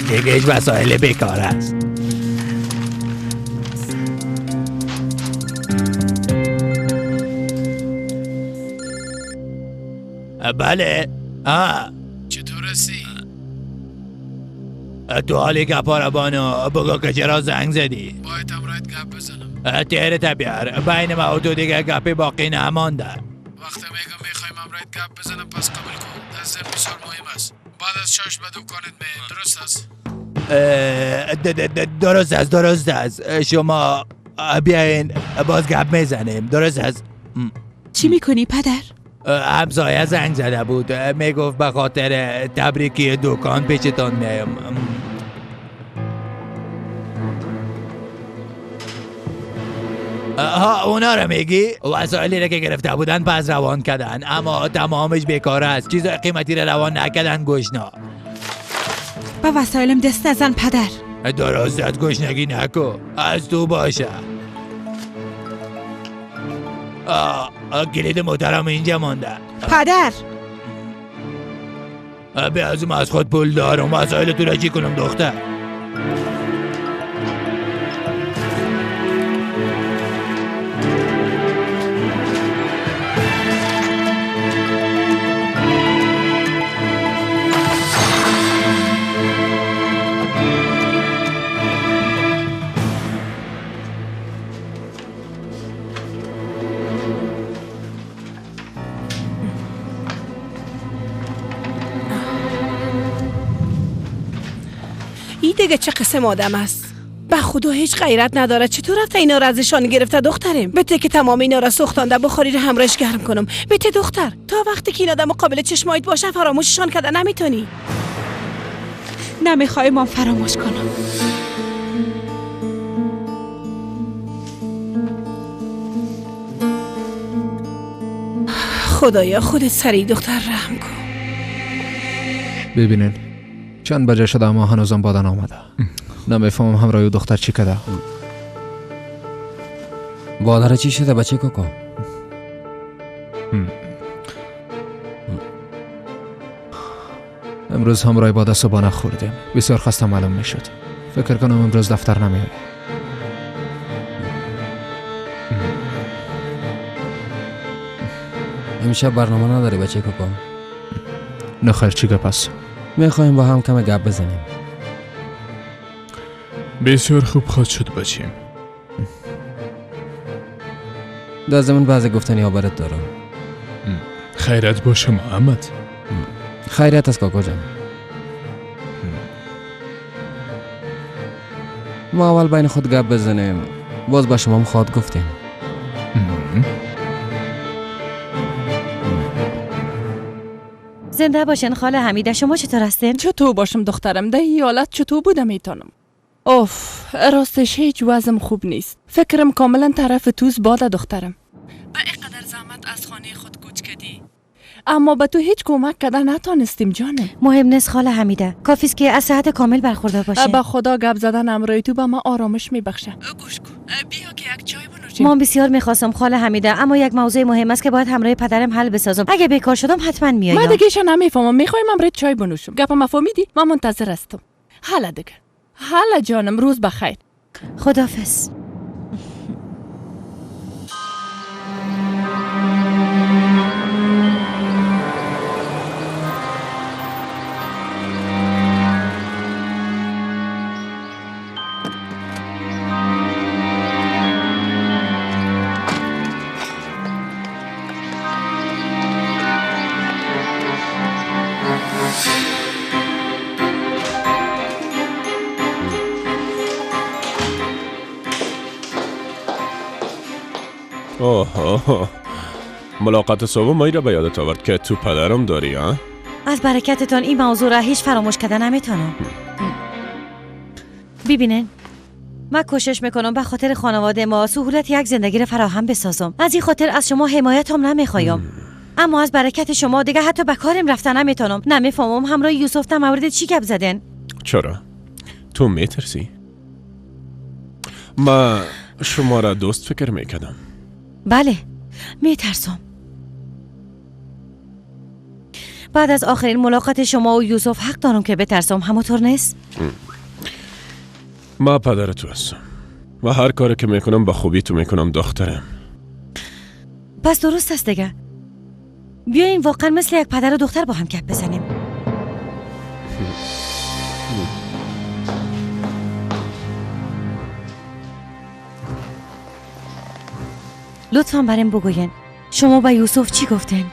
دیگه هیچ وسایل بیکار است. بله. چطور هستی؟ تو حالی گپا بانو بگو که چرا زنگ زدی؟ باید همراهت گپ بزنم. تیرت بیار، بین ما و تو دیگه گپی باقی نمانده. وقتی میگم میخوایم همراهت گپ بزنم پس قبول کن. دست بسیار مهم است. بعد از شاش به دکانت میایم، درست است؟ درست است. شما بیاین باز گپ میزنیم. درست است؟ چی میکنی پدر؟ همسایه زنگ زده بود، میگفت به خاطر تبریکی دکان پیشتان میایم. اونا رو میگی؟ وسایلی رو که گرفته بودن پس روان کردن، اما تمامش بیکار است. چیزای قیمتی رو روان نکردن گشنا. با وسایلم دست نزن پدر. درستت، گشنگی نکو، از تو باشه. کلید موترم اینجا مانده. پدر به از خود پول دارم، وسایل تو را چی کنم دختر؟ این دیگه چه قسم آدم است؟ به خدا هیچ غیرت نداره. چطور رفته اینا را ازشان گرفته دخترم؟ بته که تمام اینا را سوختانده بخاری رو همراهش گرم کنم. بته دختر، تا وقتی که این آدم قابل چشمایت باشه فراموششان کرده نمیتونی. نمیخوای من فراموش کنم. خدایا خودت سری دختر رحم کن. ببینین چند بجه شده اما هنوزم بادن آمده. نمیفهمم همراه دختر چی کده. بادر چی شده بچه کوکو؟ امروز همراه باده صبحانه خوردیم. بسیار خسته معلوم می شد. فکر کنم امروز دفتر نمیاره. امشب برنامه نداری بچه کوکو؟ نه خیر، چی گپ است؟ میخوایم با هم کم گپ بزنیم. بسیار خوب خواهد شد بچیم. در زمین بعضی گفتنی ها برات دارم. خیرت باشه محمد. خیریت است کاکا جان. ما اول بین خود گپ بزنیم، باز با شما خواهد گفتیم. زنده باشین خاله حمیده. شما چطور هستین؟ چطور باشم دخترم؟ ده این حالت چطور بودم میتونم؟ اوف، راستش هیچ وضعم خوب نیست. فکرم کاملا طرف توز باده دخترم. به اینقدر زحمت از خانه خود کوچ کردی، اما به تو هیچ کمک کردن نتانستیم جانم. مهم نیست خاله حمیده، کافیست که از صحت کامل برخوردار باشه. به خدا گپ زدن امروی تو به من آرامش میبخشه. گوش کن، بیا که یک چای بنوشیم. من بسیار میخواستم خاله حمیده، اما یک موضوع مهم است که باید همراه پدرم حل بسازم. اگه بیکار شدم حتما میایم. من دیگه نمیفهمم. میخوایم امروی چای بنوشیم. گپ مفهمیدی؟ من منتظر هستم. حالا دیگه. حالا جانم، روز بخیر. خداحافظ. اوه، ملاقات صبح مایی را به یادت آورد که تو پدرم داری ها؟ از برکتتان این موضوع را هیچ فراموش کردن نمیتونم. ببینین، من کوشش میکنم به خاطر خانواده ما سهولت یک زندگی را فراهم بسازم. از این خاطر از شما حمایت هم نمیخوایم. اما از برکت شما دیگه حتی به کارم رفتن نمیتونم. نمیفهمم همراه یوسف در مورد چی گپ زدن. چرا؟ تو میترسی؟ من شما را دوست فکر میکردم. بله، میترسم. بعد از آخرین ملاقات شما و یوسف حق دارم که بترسم، همونطور نیست؟ ما پدر تو هستم و هر کاری که میکنم با خوبی تو میکنم دخترم. پس درست است دیگه. بیاین واقعا مثل یک پدر و دختر با هم گپ بزنیم. لطفاً برام بگوین شما با یوسف چی گفتین؟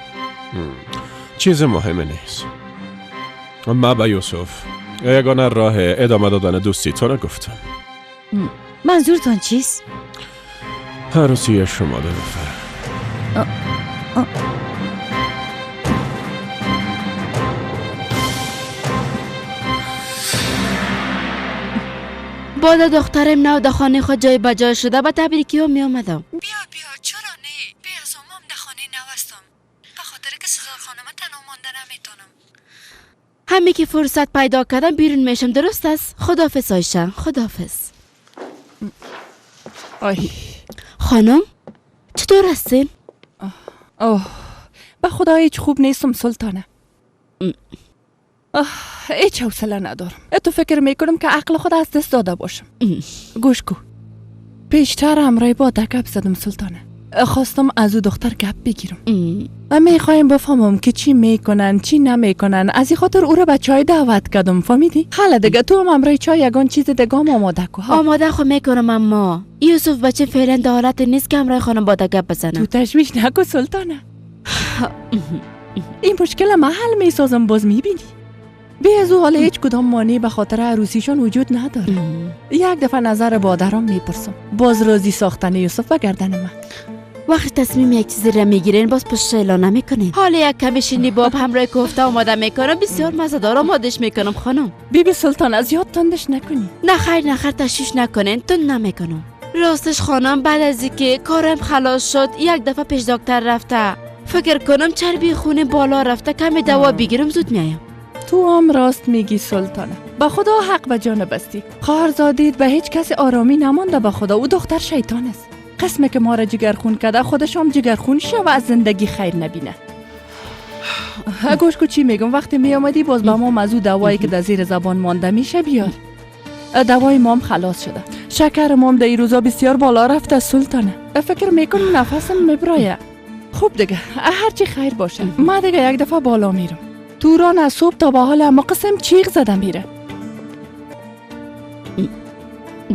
چیز مهمه نیست. ما با یوسف یگانه راه ادامه دادن دوستی تو رو گفتم. منظورتون چیست؟ عروسی شما دو نفر. بعد دخترم نو در خانه خود جای بجای شده با تبریکی ها می آمدم. بیا چرا نه؟ بیا زمام در خانه نوستم به خاطر که سزار خانم تنها مانده نمیتونم. همه که فرصت پیدا کردم بیرون میشم، درست است؟ خداحافظ آیشه، خداحافظ. آی خانم چطور هستین؟ اوه به خدا هیچ خوب نیستم سلطانه. هیچ حوصله ندارم. تو فکر میکنم که عقل خود از دست داده باشم. گوش کو، پیشتر همراه با گپ زدم سلطانه. خواستم از او دختر گپ بگیرم و میخوایم بفهمم که چی میکنن چی نمیکنن. از این خاطر او را به چای دعوت کردم، فهمیدی؟ حالا دیگه تو هم همراه چای یگان چیز دیگه هم آماده کو. آماده خو میکنم، اما یوسف بچه فعلا در حالت نیست که همراه خانم با گپ بزنم. تو تشویش نکو سلطانه. این مشکل ما حل میسازم، باز میبینی. به از او حالا هیچ کدام مانعی به خاطر عروسیشون وجود نداره. یک دفعه نظر بادرام میپرسم، باز راضی ساختن یوسف به گردن من. وقتی تصمیم یک چیزی را میگیرین باز پشت اعلان نمیکنین. حالا یک کمی شینی باب همراه کوفته آماده میکنم، بسیار مزه‌دار آمادش میکنم خانم. بیبی سلطان از یاد تندش نکنی. نه خیر تشویش نکنین، تند نمیکنم. راستش خانم بعد از اینکه کارم خلاص شد یک دفعه پیش دکتر رفته، فکر کنم چربی خون بالا رفته، کمی دوا بگیرم زود میایم. تو هم راست میگی سلطانه. به خدا حق به جان بستی. خواهرزادیت به هیچ کسی آرامی نمانده. به خدا او دختر شیطان است. قسمه که ما را جگرخون کرده خودش هم جگرخون شه و از زندگی خیر نبینه. گوش کو چی میگم، وقتی می آمدی باز به ما از او دوایی که در زیر زبان مانده میشه بیار. دوای مام خلاص شده. شکر مام در این روزا بسیار بالا رفته سلطانه. فکر میکنم نفسم میبرایه. خوب دیگه هرچی خیر باشه. ما دیگه یک دفعه بالا میرم. توران از صبح تا به حال اما قسم چیغ زده میره.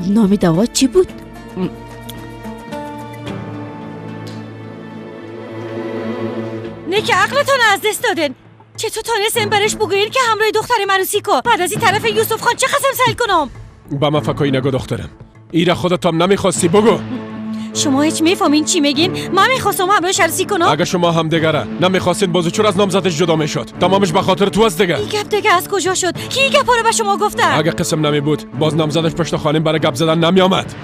نام دوا چی بود؟ نه که عقلتون از دست دادن. چطور تانستین برش بگوین که همراه دختر عروسی کو؟ بعد از این طرف یوسف خان چه قسم سل کنم؟ با ما فکایی نگو دخترم. ایره خودت هم نمیخواستی بگو. شما هیچ میفهمین چی میگین؟ من میخواستم همراهش عروسی کنم. اگه شما هم دیگره نمیخواستین بازو چور از نامزدش جدا میشد. تمامش به خاطر تو است دیگه. این گپ دیگه از کجا شد؟ کی این گپ رو به شما گفته؟ اگه قسم نمی بود باز نامزدش پشت خانم برای گپ زدن نمی آمد.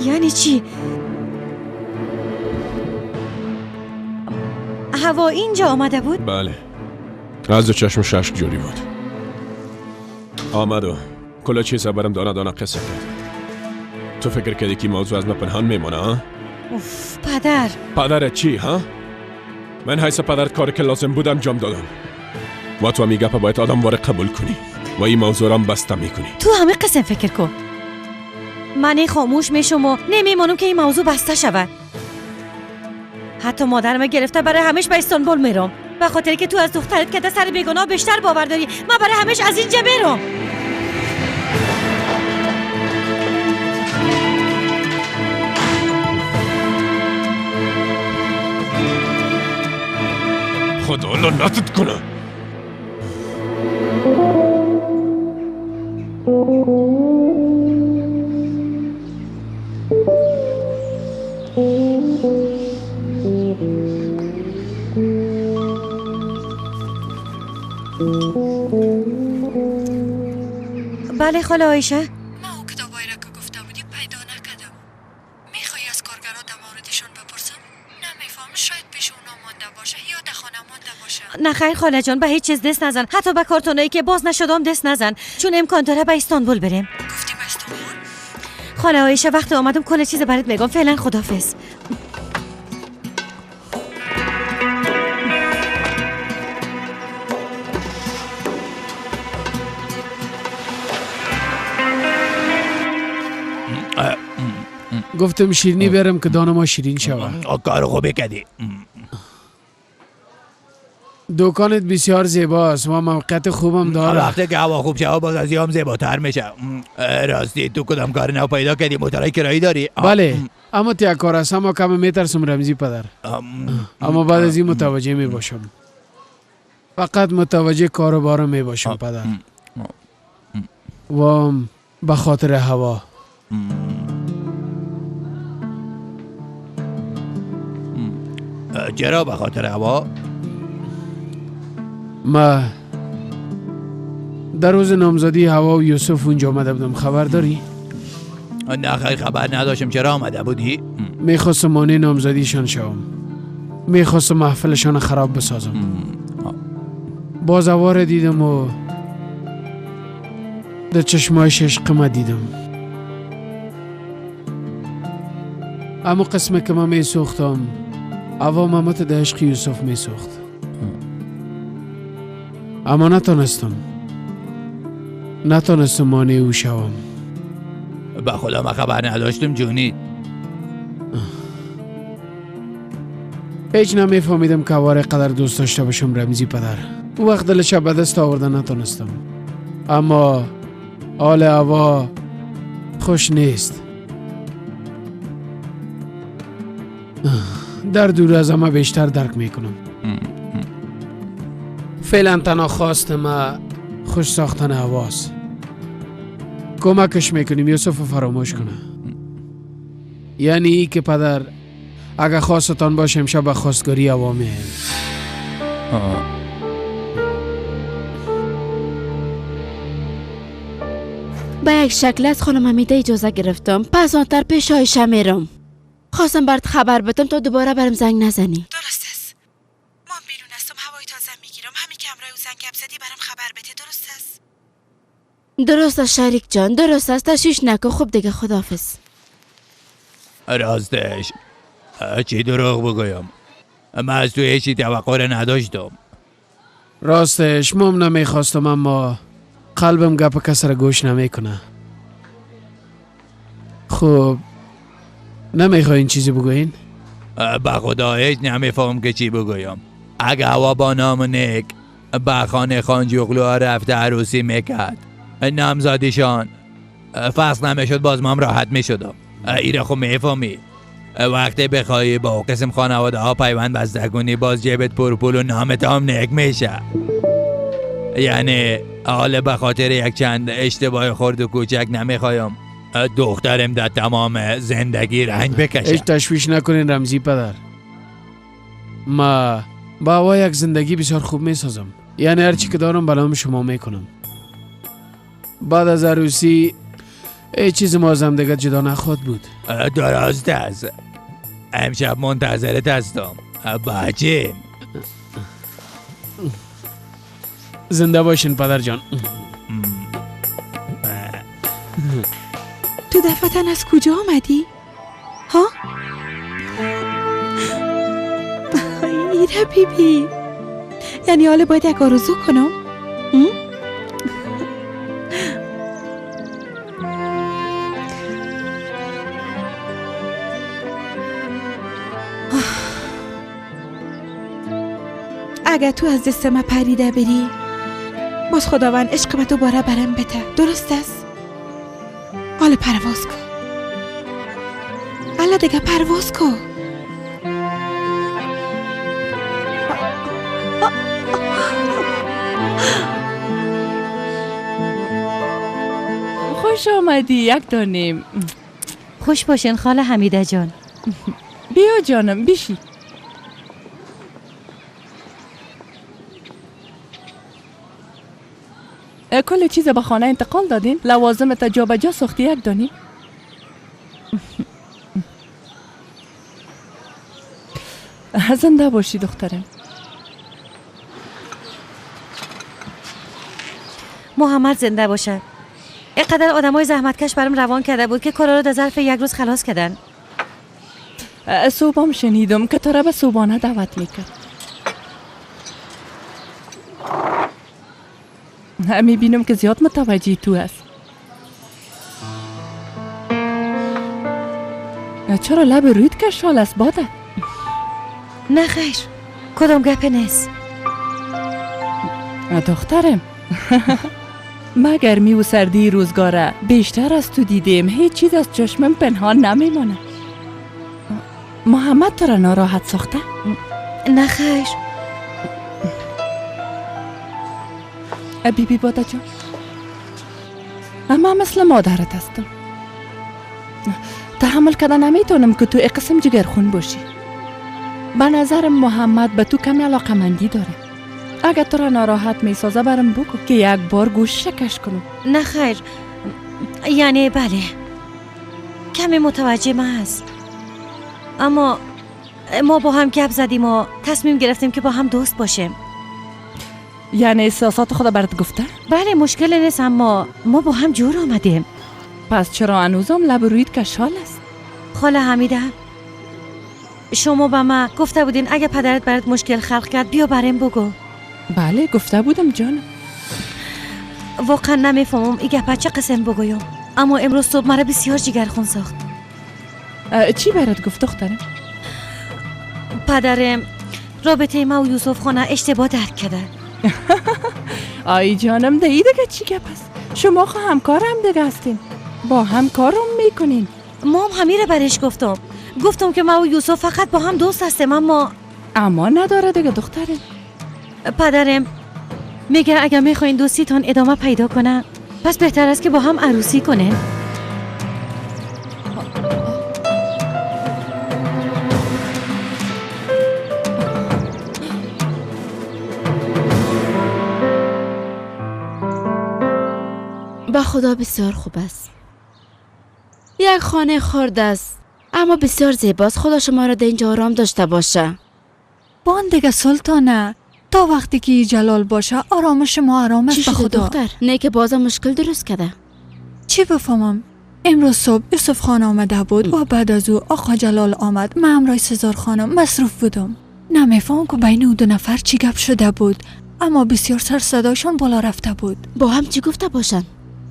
یعنی چی؟ هوا اینجا آمده بود؟ بله. از دو چشم ششک جوری بود. آمد و کلا چیزا برم دانه قصه کرد. تو فکر کردی که موضوع از ما پنهان میمونه ها؟ اوف پدر. پدرت چی ها؟ من حیث پدرت کاری که لازم بود انجام دادم. و تو همی گپا باید آدم واره قبول کنی و این موضوع را هم بسته میکنی. تو همه قسم فکر کن. من خاموش میشم و نمیمانم که این موضوع بسته شود. حتی مادرم گرفته برای همش به استانبول میرم، به خاطر که تو از دخترت که سر بیگناه بیشتر باور داری. من برای همش از اینجا میرم. خدا لعنتت کنه. بله خاله عایشه. من او کتابایی را که گفته بودی پیدا نکردم. میخوای از کارگرها در موردشون بپرسم؟ نمیفهم، شاید پیش اونا مانده باشه یا در خانه مانده باشه. نه خیر خاله جان، به هیچ چیز دست نزن. حتی به کارتونایی که باز نشدم دست نزن، چون امکان داره به استانبول بریم. گفتی به استانبول؟ خاله عایشه وقتی آمدم کل چیز برات میگم. فعلا خداحافظ. گفتم شیرینی برم که دان ما شیرین شود. کار خوبی کردی. دکانت بسیار زیباست و موقعیت خوبم داره. وقتی که هوا خوب شود باز از یام زیباتر میشه. راستی تو کدام کار نو پیدا کردی؟ موتورای کرایی داری؟ بله اما تیا کار است، اما کم میترسم رمزی پدر. اما بعد از این متوجه می باشم. فقط متوجه کاروبارم می باشم پدر. و به خاطر هوا. چرا به خاطر هوا؟ ما در روز نامزدی هوا و یوسف اونجا آمده بودم، خبر داری؟ نه خیلی خبر نداشتم. چرا آمده بودی؟ میخواستم مانع نامزدیشان شوم. میخواستم محفلشان خراب بسازم. باز هوا را دیدم و در چشمایش عشق دیدم. اما قسمه که من میسوختم هوا محمد در عشق یوسف میسوخت. اما نتونستم مانع او شوم. به خدا من خبر نداشتم جونی. هیچ نمیفهمیدم که هوا را قدر دوست داشته باشم رمزی پدر. او وقت دلش به دست آورده نتونستم. اما حال هوا خوش نیست. در دور از همه بیشتر درک میکنم. فعلا تنها خواست ما خوش ساختن هواست. کمکش میکنیم یوسف فراموش کنه. یعنی ای که پدر اگه خواستان باشه امشب به خواستگاری هوا میایم. به یک شکل از خانم حمیده اجازه گرفتم، پس آنتر پیش آیشه میرم. خواستم برات خبر بدم تا دوباره برم زنگ نزنی. درست است. من بیرون هستم، هوای تازه میگیرم. همین که امرای او زنگ گپ زدی برام خبر بده. درست است؟ درست است شریک جان، درست است. تشویش نکن. خوب دیگه، خداحافظ. راستش چی دروغ بگویم؟ من از تو هیچی توقع نداشتم. راستش مم نمیخواستم اما قلبم گپ کس را گوش نمیکنه. خب نمیخواین چیزی بگوین؟ به خدا هیچ نمیفهم که چی بگویم. اگه هوا با نام نیک به خانه خان جغلوها رفته عروسی میکرد، نامزادیشان فصل نمیشد، باز من راحت میشدم. ایره خب میفهمی وقتی بخوایی با قسم خانواده ها پیوند بسته کنی باز جیبت پرپول و نامت هم نیک میشه. یعنی حالا به خاطر یک چند اشتباه خرد و کوچک نمیخوایم دخترم در تمام زندگی رنج بکشه. هیچ تشویش نکنین رمزی پدر. ما با هوا یک زندگی بسیار خوب میسازم. یعنی هرچی که دارم بلام شما میکنم. بعد از عروسی هیچ چیز ما از هم دیگه جدا نخواد بود. درست است. امشب منتظرت هستم بچه. زنده باشین پدر جان. تو دفتن از کجا آمدی؟ ها؟ ایره بیبی، یعنی حالا باید یک آرزو کنم؟ اگه تو از دست ما پریده بری باز خداوند عشق ما دوباره برم بده. درست است؟ حالا پرواز کن. حالا دیگه پرواز کن. خوش آمدی یک دانیم. خوش باشین خاله حمیده جان. بیا جانم بشی. کل چیز به خانه انتقال دادین؟ لوازم تا جا به جا ساختی یک دانی؟ زنده باشی دخترم. محمد زنده باشه. اینقدر آدمای زحمتکش برام روان کرده بود که کارا رو در ظرف یک روز خلاص کردن. صبحم شنیدم که تو را به صبحانه دعوت میکرد. میبینم که زیاد متوجه تو هست. چرا لب روید کشال است باده؟ نه خیر، کدام گپ نیست. دخترم ما گرمی و سردی روزگاره بیشتر از تو دیدیم، هیچ چیز از چشمم پنهان نمیمانه. محمد تو را ناراحت ساخته؟ نه خیر. بیبی باده جان، اما مثل مادرت هستم. تحمل کردن نمیتونم که تو یک قسم جگرخون باشی. به نظرم محمد به تو کمی علاقمندی داره. اگر تو را ناراحت میسازه برم بگو که یک بار گوش شکش کنم. نه خیر، یعنی بله کمی متوجه من هست، اما ما با هم گپ زدیم و تصمیم گرفتیم که با هم دوست باشیم. یعنی احساسات خدا برات گفته؟ بله مشکل نیست، اما ما با هم جور آمدیم. پس چرا هنوزم لب روید کشال است؟ خاله حمیده، شما به ما گفته بودین اگه پدرت برات مشکل خلق کرد بیا برام بگو. بله گفته بودم جانم. واقعا نمیفهمم این گپا چه قسم بگویم، اما امروز صبح مرا بسیار جگرخون ساخت. چی برات گفت دخترم؟ پدرم رابطه ما و یوسف خانه اشتباه درک کرده. آی جانم دیگه چی گپ است؟ شما خو همکار هم دیگه هستین، با هم کارم میکنین. ما هم همین رو برش گفتم که ما و یوسف فقط با هم دوست هستیم، اما نداره دیگه دخترم. پدرم میگه اگر میخواین دوستیتون ادامه پیدا کنه پس بهتر است که با هم عروسی کنین. به خدا بسیار خوب است. یک خانه خرد است اما بسیار زیباست. خدا شما را در اینجا آرام داشته باشه. بان دیگه سلطانه، تا وقتی که جلال باشه آرامش ما آرام است. چی به شده خدا دختر؟ نه که بازم مشکل درست کرده. چی بفهمم؟ امروز صبح یوسف خان آمده بود و بعد از او آقا جلال آمد. من همراه سزار خانم مصروف بودم. نمیفهم که بین او دو نفر چی گپ شده بود، اما بسیار سر صدایشان بالا رفته بود. با هم چی گفته باشن؟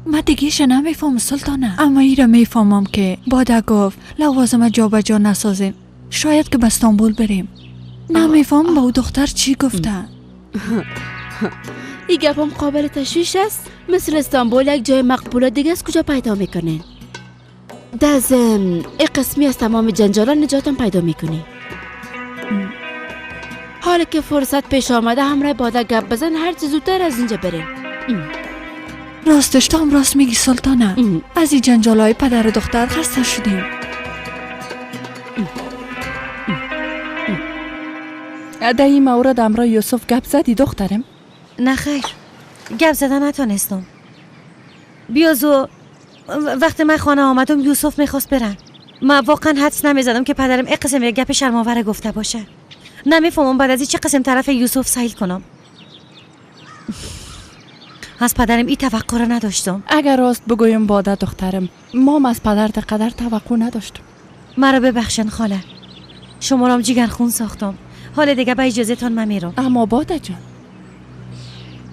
من دیگهش نمیفهم سلطانه، اما ای را میفهمم که باده گفت لوازم جا به جا نسازیم، شاید که به استانبول بریم. نمیفهم با او دختر چی گفته. این گپم قابل تشویش است. مثل استانبول یک جای مقبول دیگه از کجا پیدا میکنین؟ در ضمن این قسمی از تمام جنجالا نجاتم پیدا میکنی. حالا که فرصت پیش آمده همراه باده گپ بزن، هر چه زودتر از اینجا بریم. راستش تو هم راست میگی سلطانه. از این جنجالای پدر و دختر خسته شدیم. در این مورد امرا یوسف گپ زدی دخترم؟ نه خیر، گپ زدن نتونستم. بیازو وقتی من خانه آمدم یوسف میخواست برن. من واقعا حدس نمیزدم که پدرم یک قسم یک گپ شرم‌آور گفته باشه. نمیفهمم بعد از این چه قسم طرف یوسف سیل کنم. از پدرم این توقع را نداشتم. اگر راست بگویم باده دخترم، ما از پدرت قدر توقع نداشتم. مرا ببخشن خاله، شما رام جگرخون ساختم. حالا دیگه به اجازهتون من میرم. اما باده جان،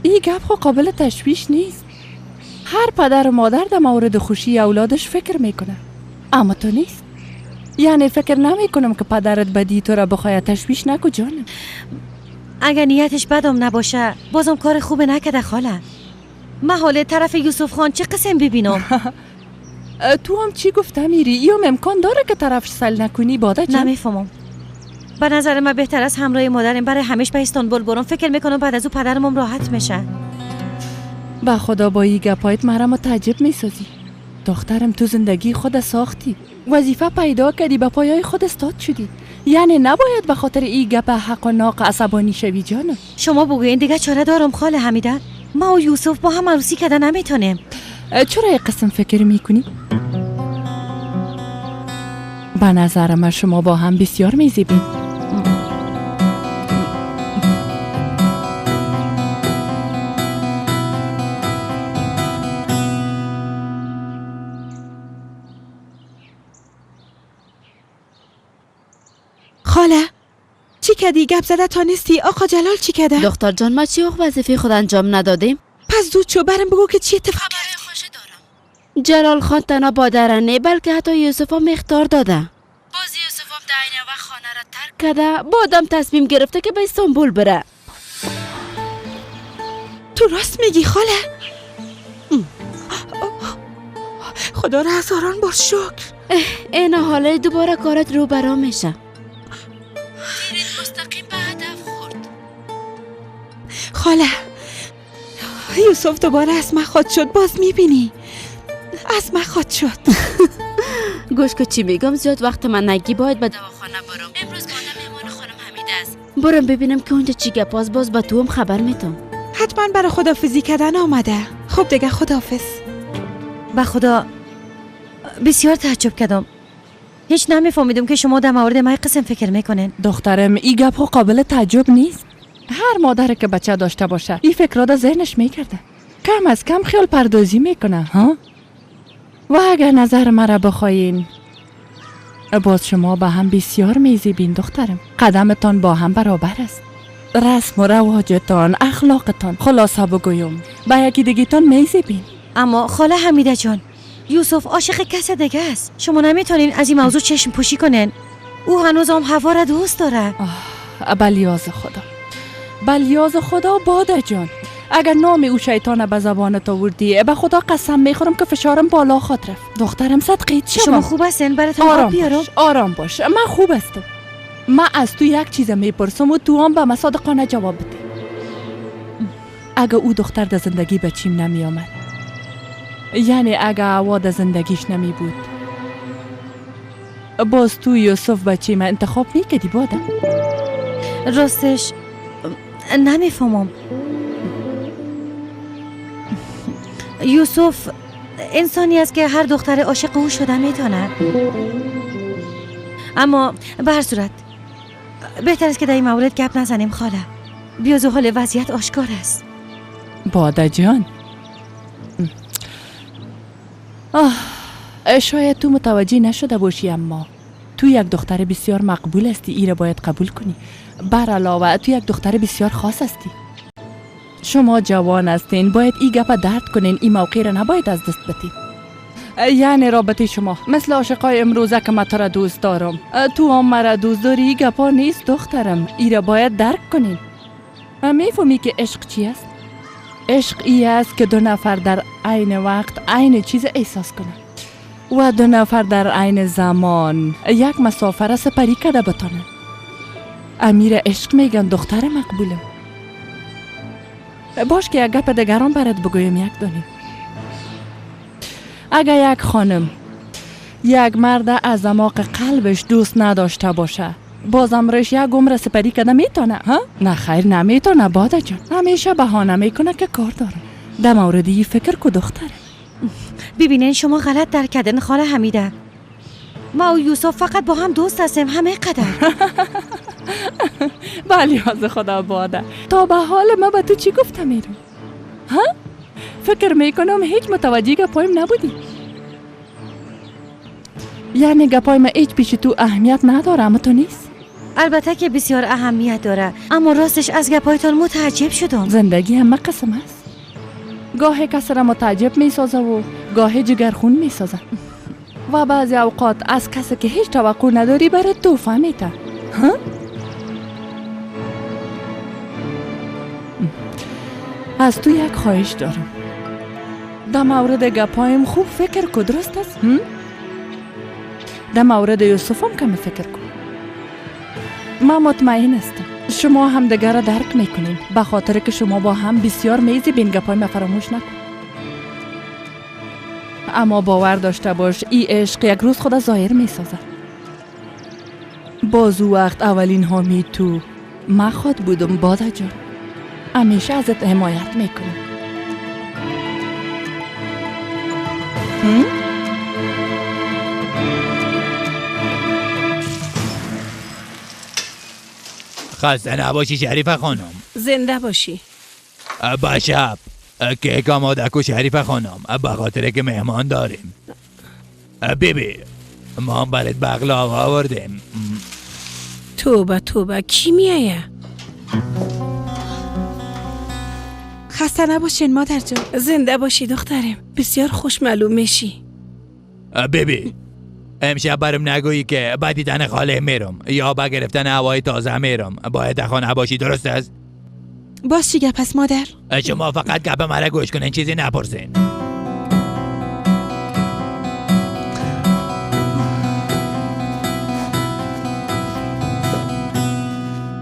این گپ خو قابل تشویش نیست. هر پدر و مادر در مورد خوشی اولادش فکر میکنه، اما تو نیست. یعنی فکر نمیکنم که پدرت بدی تو را بخواد تشویش نکو جانم. اگر نیتش بدم نباشه بازم کار خوب نکده خاله. من حالا طرف یوسف خان چه قسم ببینم؟ تو هم چی گفته میری؟ یا امکان داره که طرفش سل نکنی باده جان؟ نمیفهمم. به نظر من بهتر از همراه مادرم برای همیشه به استانبول برم. فکر میکنم بعد از او پدرم راحت میشه. با خدا با این گپایت مرا متعجب میسازی. دخترم تو زندگی خود ساختی، وظیفه پیدا کردی، به پایای خود استاد شدی. یعنی نباید به خاطر این گپ حق و ناق عصبانی شوی جانم. شما بگوین دیگه چاره دارم خاله حمیده. ما و یوسف با هم عروسی کردن نمیتونیم. چرا یک قسم فکر میکنی؟ به نظر من شما با هم بسیار میزیبین. خاله چی کردی؟ گپ زده تا نیستی؟ آقا جلال چی کرده؟ دختر جان ما چی وظیفه خود انجام ندادیم؟ پس زود شو برم بگو که چی اتفاق جلال خان تنها بادرنه بلکه حتی یوسف هم اختار داده. با کرده با آدم تصمیم گرفته که به استانبول بره. تو راست میگی خاله؟ خدا را هزاران بار شکر. این حاله دوباره کارت رو برا میشه. تیرت مستقیم به هدف خورد. خاله یوسف دوباره از من خود شد. باز میبینی از من خود شد. گوش که چی میگم، زیاد وقت من نگی، باید به دواخانه برم. امروز مادم مهمان خانم حمیده است. برم ببینم که اونجا چی گپ، باز به تو هم خبر میتم. حتما برای خدافزی کردن آمده. خب دیگه خدافز. به خدا بسیار تعجب کردم. هیچ نمیفهمیدم که شما در مورد من قسم فکر میکنین. دخترم این گپ ها قابل تعجب نیست. هر مادر که بچه داشته باشه این فکر را در ذهنش میکرده. کم از کم خیال پردازی میکنه ها. و اگر نظر مرا بخواین باز شما با هم بسیار میزیبین دخترم. قدمتان با هم برابر است. رسم و رواجتان، اخلاقتان، خلاصه بگویم با یکی دیگیتان میزیبین. اما خاله حمیده جان، یوسف عاشق کس دیگه است. شما نمیتونین از این موضوع چشم پوشی کنین. او هنوز هم هوا را دوست داره. بلیاز خدا، بلیاز خدا باده جان. اگر نام او شیطان به زبانت آوردی به خدا قسم میخورم که فشارم بالا خواهد رفت. دخترم صدقیت شما. شما خوب هستین؟ براتون آب بیارم؟ آرام باش، من خوب هستم. من از تو یک چیز میپرسم و تو هم به من صادقانه جواب بده. اگه او دختر در زندگی به چیم نمی آمد، یعنی اگه عوا در زندگیش نمی بود، باز تو یوسف بچه من انتخاب میکردی باده؟ راستش نمیفهمم. یوسف انسانی است که هر دختر عاشق او شده میتونه. اما به هر صورت بهتر است که در این مورد گپ نزنیم خاله. بیازوحال وضعیت آشکار است. باده جان، شاید تو متوجه نشده باشی اما تو یک دختر بسیار مقبول هستی. ای را باید قبول کنی. بر علاوه تو یک دختر بسیار خاص هستی. شما جوان هستین، باید ای گپ درد کنین. این موقع را نباید از دست بدین. یعنی رابطه شما مثل عاشقای امروزه که من تو را دوست دارم، تو هم مرا دوست داری. ای گپا نیست دخترم. ای را باید درک کنین. میفهمی که عشق چی است؟ عشق ای است که دو نفر در عین وقت عین چیز احساس کنند و دو نفر در عین زمان یک مسافه را سپری کرده بتانند. امیر عشق میگن دختر مقبولم. باش که یک گپ دیگران برات بگویم یک دانیم. اگر یک خانم یک مرد از اعماق قلبش دوست نداشته باشه، باز امرش یک عمر سپری کده میتونه ها؟ نه خیر نمیتونه باده جان. همیشه بهانه میکنه که کار داره. در موردی فکر کو دختره. ببینین شما غلط درک کردین خاله حمیده. ما و یوسف فقط با هم دوست هستیم، همه قدر. بلی از خدا باده. تا به حال ما به تو چی گفته میرم؟ ها؟ فکر میکنم هیچ متوجه گپایم نبودی. یعنی گپای ما هیچ پیش تو اهمیت نداره اما تو نیست؟ البته که بسیار اهمیت داره، اما راستش از گپایتان متعجب شدم. زندگی همه قسم است. گاهی کس را متعجب میسازه و گاهی جگرخون میسازه و بعضی اوقات از کسی که هیچ توقع نداری برای توفه میده. ها؟ از تو یک خواهش دارم. در مورد گپایم خوب فکر کو، درست است؟ در مورد یوسف هم کمی فکر کن. من مطمئن هستم شما هم دیگر را درک میکنین، به خاطر که شما با هم بسیار میزیبین. گپای ما فراموش نکن. اما باور داشته باش این عشق یک روز خود ظاهر میسازه. باز او وقت اولین حامی تو من خود بودم باده جان. همیشه ازت حمایت میکنم. خسته نباشی شریف خانم. زنده باشی. با شب کیک آماده کو شریف خانم، به خاطر که مهمان داریم. بیبی ما هم برات بقلاوه آوردیم. توبه توبه کی میایه؟ خسته نباشین مادر جان. زنده باشی دخترم، بسیار خوش معلوم میشی. بیبی امشب برام نگویی که با دیدن خاله میرم یا با گرفتن هوای تازه میرم، باید در خانه باشی، درست است؟ باز چی گپ است مادر؟ شما فقط گپ مرا گوش کنین، چیزی نپرسین.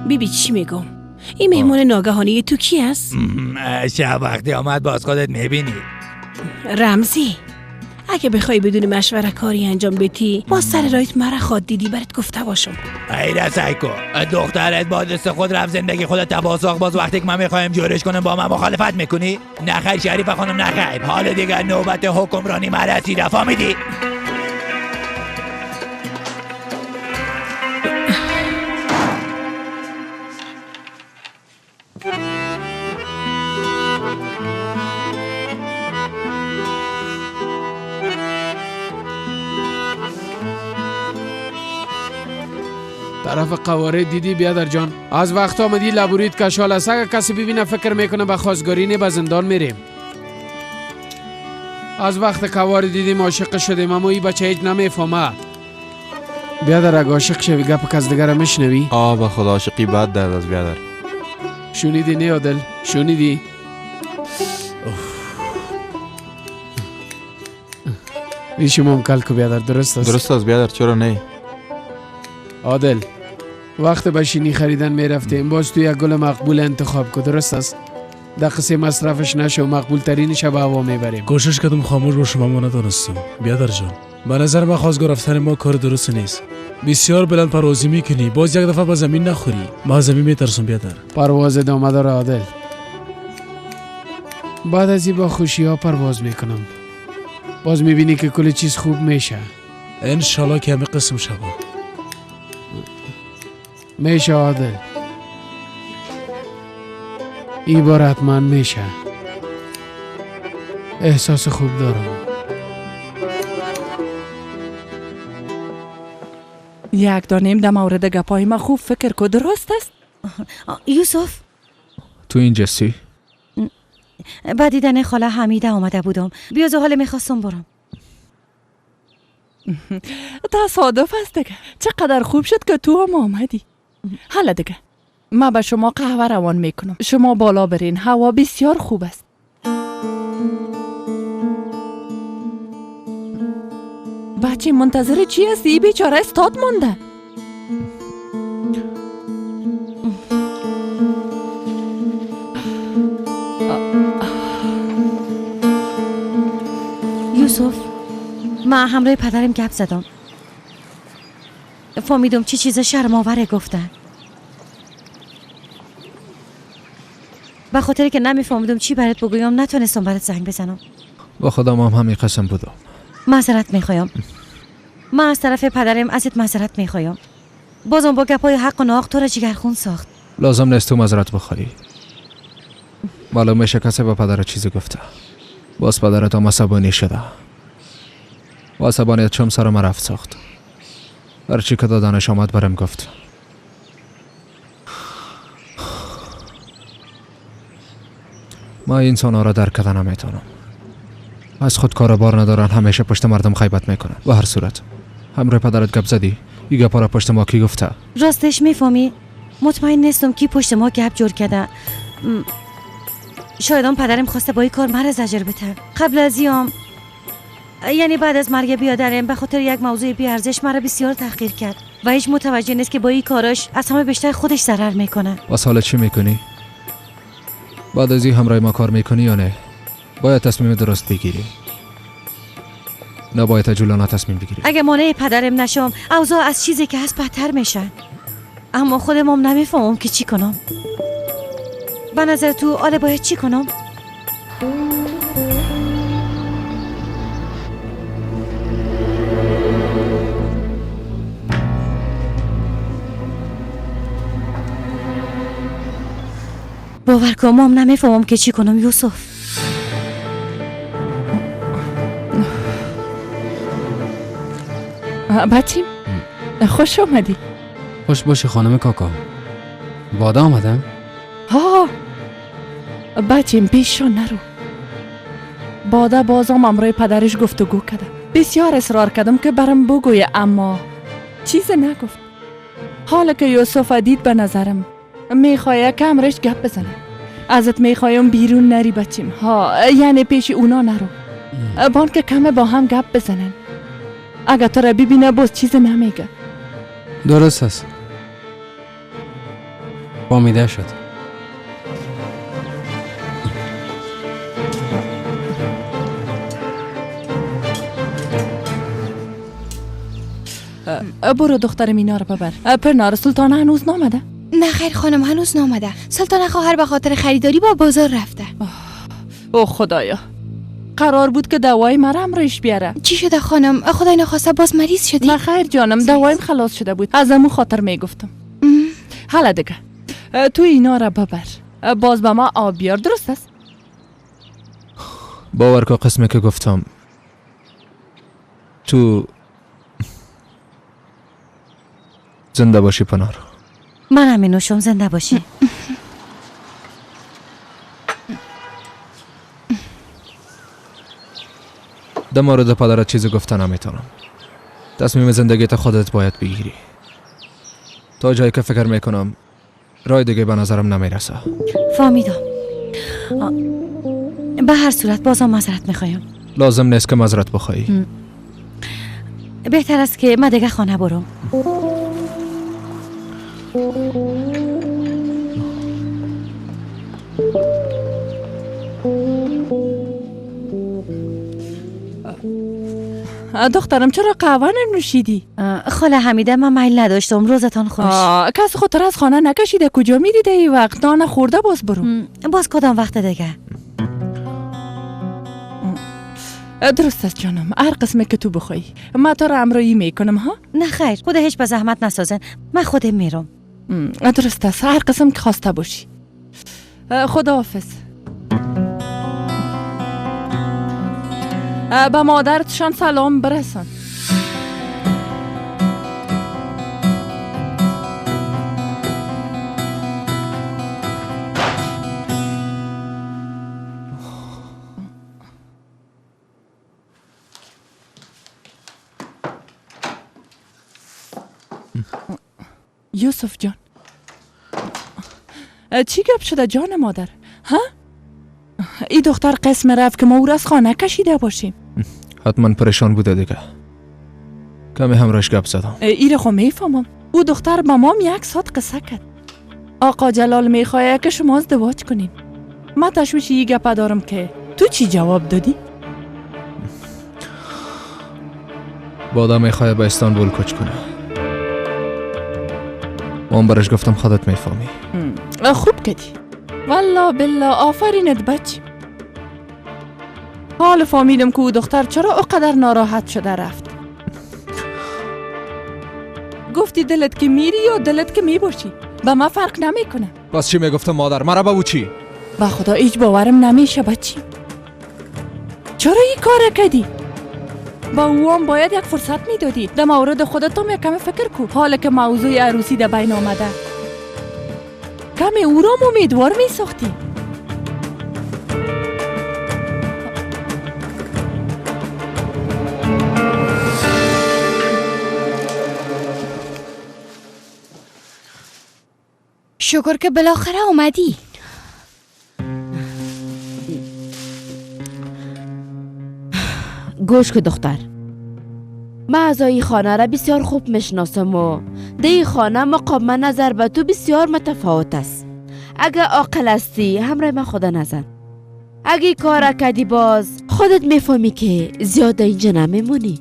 بیبی چی میگم؟ این مهمان ناگهانی تو کی است؟ شب وقتی آمد باز خودت میبینی. رمزی، اگه بخوای بدون مشوره کاری انجام بدی، باز سر رایت مرا خواد دیدی برات گفته باشم. ایره سایکو، دخترت با دست خود رفت زندگی خودت تباساق، باز وقتی که من میخوایم جورش کنم با من مخالفت میکنی؟ نخیر شریف خانم نخیر، حال دیگر نوبت حکمرانی مرا رسیده، فهمیدی؟ طرف قوارد دیدی بیادر جان؟ از وقت آمدی لبورید کشال است، اگه کسی ببینه فکر میکنه به خواستگاری به زندان میریم. از وقت قوارد دیدیم عاشق شدیم، اما این بچه هیچ نمیفهمه. بیادر اگه عاشق شوی گپ کس دیگر میشنوی؟ به خدا عاشقی بد درد از بیادر. شنیدی نه عادل؟ شنیدی؟ ریشم هم کل کو بیادر، درست است؟ درست است بیادر، چرا نه؟ عادل وقت بشینی خریدن میرفتیم، باز تو یک گل مقبول انتخاب کو، درست است؟ دقیقه مصرفش نشه و مقبول ترینش به هوا میبریم. کوشش کردم خاموش باشم اما ندانستم. بیادر جان، به نظر من خواستگار رفتن ما کار درست نیست. بسیار بلند پروازی میکنی، باز یک دفعه به زمین نخوری. ما زمین میترسم بیادر. پرواز ادامه داره عادل. بعد از این با خوشی ها پرواز میکنم، باز میبینی که کل چیز خوب میشه. انشالله که همه قسم شود. میشه عادل، این بار حتما میشه. احساس خوب دارم. یک دانیم در مورد گپای ما خوب فکر کو، درست است؟ یوسف، تو این جسی؟ با دیدن خاله حمیده آمده بودم، بیا زو حاله میخواستم برم. تصادف است دیگه، چقدر خوب شد که تو هم آمدی. حالا دیگه ما به شما قهوه روان میکنم، شما بالا برین، هوا بسیار خوب است. بچه منتظر چی هستی؟ بیچاره استاد مونده. یوسف، من همراه پدرم گپ زدم، فهمیدم چی چیز شرم‌آوره گفتن. به خاطر که نمیفهمیدم چی برات بگویم نتونستم برات زنگ بزنم. با خودم هم همین قسم بودم. معذرت میخوایم. من از طرف پدرم ازت معذرت میخوایم. بازم با گپای حق و ناحق تو را جگرخون ساخت. لازم نیست تو معذرت بخوری. معلوم میشه کسی به پدر چیزی گفته. باز پدرت هم عصبانی شده و عصبانیت چم سر ما رفت ساخت. هرچی که دادنش آمد برم گفت. ما انسان ها را درک کردن نمیتونم. از خود کار بار ندارن، همیشه پشت مردم خیبت میکنن. و هر صورت همراه پدرت گپ زدی؟ این گپا را پشت ما کی گفته؟ راستش میفهمی؟ مطمئن نیستم کی پشت ما گپ جور کرده. شاید پدرم خواسته با این کار مرا زجر بده. قبل از یعنی بعد از مرگ بیادرم به خاطر یک موضوع بی ارزش مرا بسیار تحقیر کرد و هیچ متوجه نیست که با این کاراش از همه بیشتر خودش ضرر میکنه. و حالا چی میکنی؟ بعد از این همراه ما کار میکنی یا نه؟ باید تصمیم درست بگیری. نباید عجولانه تصمیم بگیری. اگه مانع پدرم نشم اوضاع از چیزی که هست بدتر میشه. اما خودم هم نمیفهمم که چی کنم. به نظر تو آله باید چی کنم؟ باور کنم هم نمیفهمم که چی کنم یوسف. بچیم خوش آمدی. خوش باشی خانم کاکا. بادا آمدم؟ ها بچیم پیش نرو. بادا بازم امروی پدرش گفتگو کرده. بسیار اصرار کردم که برم بگویه اما چیز نگفت. حالا که یوسف دید به نظرم میخواه کمرش گپ بزنه. ازت میخوایم بیرون نری بچیم ها، یعنی پیش اونا نرو، بان که کمه با هم گپ بزنن. اگه تو را ببینه باز چیز نمیگه. درست است. فهمیده شد. برو دخترم اینا رو ببر. پرنار سلطان هنوز نامده؟ نه خیر خانم، هنوز نامده. سلطان خواهر به خاطر خریداری با بازار رفته. اوه خدایا، قرار بود که دوای مرم روش بیاره. چی شده خانم؟ خدای نخواسته باز مریض شدی؟ نه خیر جانم، دوایم خلاص شده بود، از امو خاطر میگفتم. حالا دیگه تو اینا رو ببر، باز به ما آب بیار. درست است؟ باور که قسمی که گفتم تو زنده باشی پنار. من همین نوشم. زنده باشی. در مورد پدرت چیزی گفته نمیتونم. تصمیم زندگیت خودت باید بگیری. تا جایی که فکر میکنم رای دیگه به نظرم نمیرسه. فهمیدم. به هر صورت بازم معذرت میخوایم. لازم نیست که معذرت بخوایی. بهتر است که من دیگه خانه برم. دخترم چرا قهوه ننوشیدی؟ خاله حمیده، من میل نداشتم. روزتان خوش. کس خاطر از خانه نکشیده؟ کجا میریده ای وقت؟ نان خورده باز برو. باز کدام وقت دیگه؟ درست است جانم، هر قسمه که تو بخوای من تو را امرایی میکنم ها. نه خیر، خود هیچ به زحمت نسازن، من خودم میرم. درست است، هر قسم که خواسته باشی. خداحافظ. به مادرتشان سلام برسان. یوسف جان، چی گپ شده جان مادر؟ ها؟ ای دختر قسم رفت که ما او را از خانه کشیده باشیم. حتما پریشان بوده دیگه. کمی همراش گپ زدم. ای را خو میفهمم. او دختر با ما یک ساعت قصه کرد. آقا جلال میخواه که شما ازدواج کنیم. من تشویش ای گپ دارم که تو چی جواب دادی؟ بادا میخواه به استانبول کوچ کنه. من برش گفتم خودت میفهمی. خوب کردی. والله بالله آفرینت بچه. حال فهمیدم که او دختر چرا اقدر ناراحت شده رفت. گفتی دلت که میری یا دلت که میباشی؟ با ما فرق نمیکنه. بس چی میگفتم مادر؟ مرا با او چی؟ با خدا هیچ باورم نمیشه بچه. چرا این کار کردی؟ با او هم باید یک فرصت میدادی. در مورد خودت هم یک کمی فکر کو. حالا که موضوع عروسی در بین آمده، کمی او را امیدوار میساختی. شکر که بالاخره اومدی. گوش که دختر، من اعضای خانه را بسیار خوب میشناسم و دی خانه مقام نظر به تو بسیار متفاوت است. اگه عاقل هستی همراه من خدا نزن. اگه کار کردی باز خودت میفهمی که زیاد اینجا نمیمونی.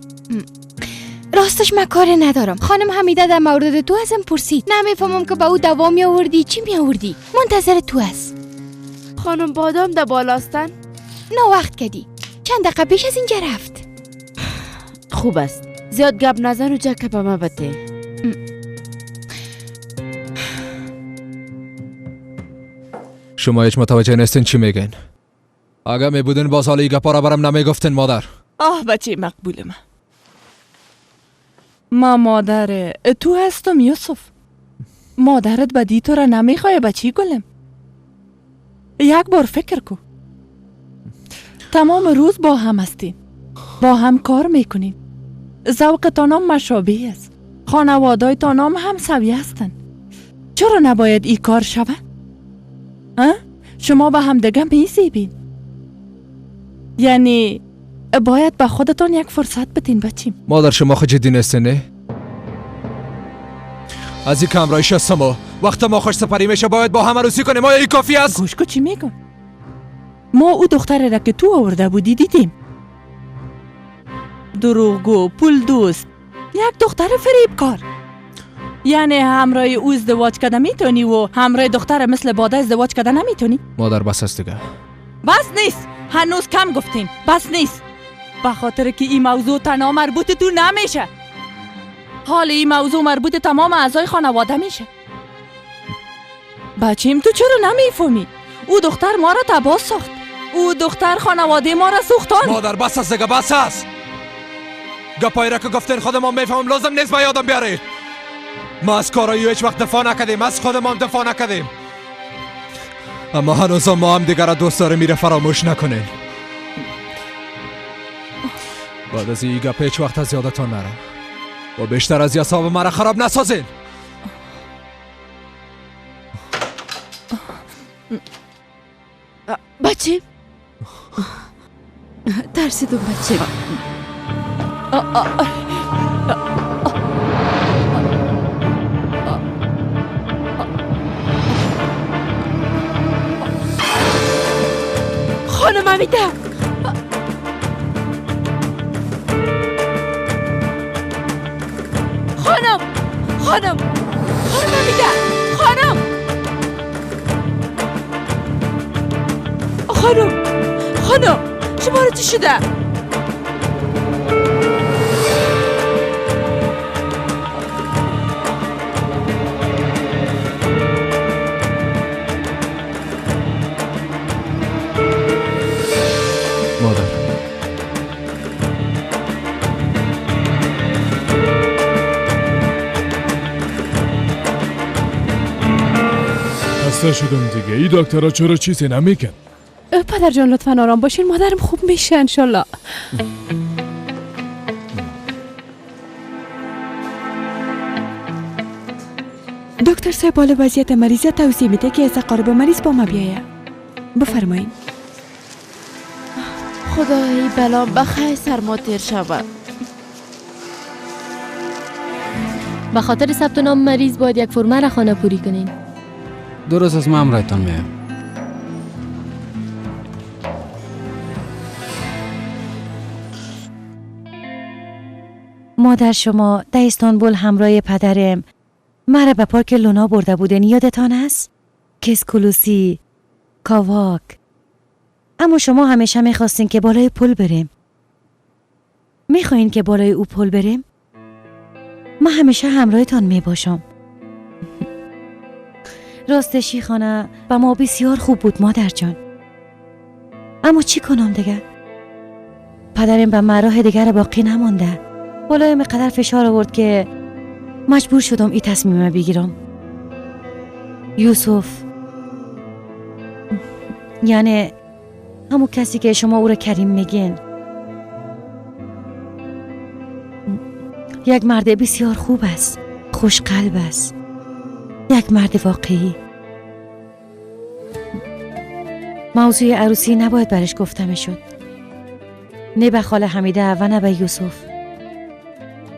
راستش من کار ندارم. خانم حمیده در مورد تو ازم پرسید. نمیفهمم که با او دوا می آوردی چی می آوردی. منتظر تو است. خانم بادام در بالاستن؟ نه وقت کردی. چند دقیقه پیش از اینجا رفت. خوب است. زیاد گپ نزن و جکه به من بده. شما هیچ متوجه نیستین چی میگین. اگه می بودین باز حالا ای گپا را برم نمیگفتین مادر. بچه مقبول ما مادر تو هستم یوسف. مادرت بدی تو را نمیخواه بچی گلم. یک بار فکر کو. تمام روز با هم هستین. با هم کار میکنیم. ذوقتان هم مشابه است. خانواده‌تان هم سویه هستند. چرا نباید این کار شود؟ شما به هم دیگه میزیبین. یعنی باید به خودتان یک فرصت بدین بچیم. مادر شما خود جدی نیست نه؟ از این کمرایش هستم و وقت ما خوش سپری میشه باید با هم عروسی کنیم. آیا این کافی است؟ گوش کو چی میگم؟ ما او دختره را که تو آورده بودی دیدیم. دروغگو، پول دوست، یک دختر فریبکار. یعنی همراه او ازدواج کرده میتونی و همراه دختر مثل باده ازدواج کرده نمیتونی؟ مادر بس است دیگه. بس نیست. هنوز کم گفتیم. بس نیست. به خاطر که این موضوع تنها مربوط تو نمیشه. حال این موضوع مربوط تمام اعضای خانواده میشه. بچیم تو چرا نمیفهمی؟ او دختر ما را تباه ساخت. او دختر خانواده ما را سوختان. مادر بس است دیگه، بس است. گپایی را که گفتین خودم هم میفهمم، لازم نیست به یادم بیارید. ما از کارایی هیچ وقت دفاع نکردیم، از خودم هم دفاع نکردیم. اما هنوز ما هم دیگر را دوست داره میره فراموش نکنین. بعد از این گپ هیچ وقت از یادتان نره و بیشتر از اعصاب مرا خراب نسازین. بچه ترسیدم بچه. خانم امیده، خانم امیده، خانم شما رو چی شده؟ مادر خسته شدم دیگه. این دکترها چرا چیزی نمیکن؟ پدر جان لطفا آرام باشین، مادرم خوب میشه انشالله. دکتر صاحب حال وضعیت مریض توصیه میده که از قارب مریض با ما بیایه. بفرمایین. خدای بلام بخیر سرما تیر شود. به خاطر ثبت نام مریض باید یک فرمه را خانه پوری کنین. درست از ما همراهتان میام. مادر شما در استانبول همراه پدرم مرا به پارک لونا برده بودن، یادتان است؟ کسکولوسی، کاواک. اما شما همیشه میخواستین که بالای پل بریم. میخواین که بالای او پل بریم؟ من همیشه همراهتان میباشم. راستشی خانه به ما بسیار خوب بود مادر جان. اما چی کنم دیگه؟ پدرم به مراه دیگر باقی نمانده. بالایم قدر فشار آورد که مجبور شدم این تصمیم بگیرم. یوسف، یعنی همون کسی که شما او را کریم میگین، یک مرد بسیار خوب است، خوش قلب است، یک مرد واقعی. موضوع عروسی نباید برش گفته میشد، نه به خاله حمیده و نه به یوسف.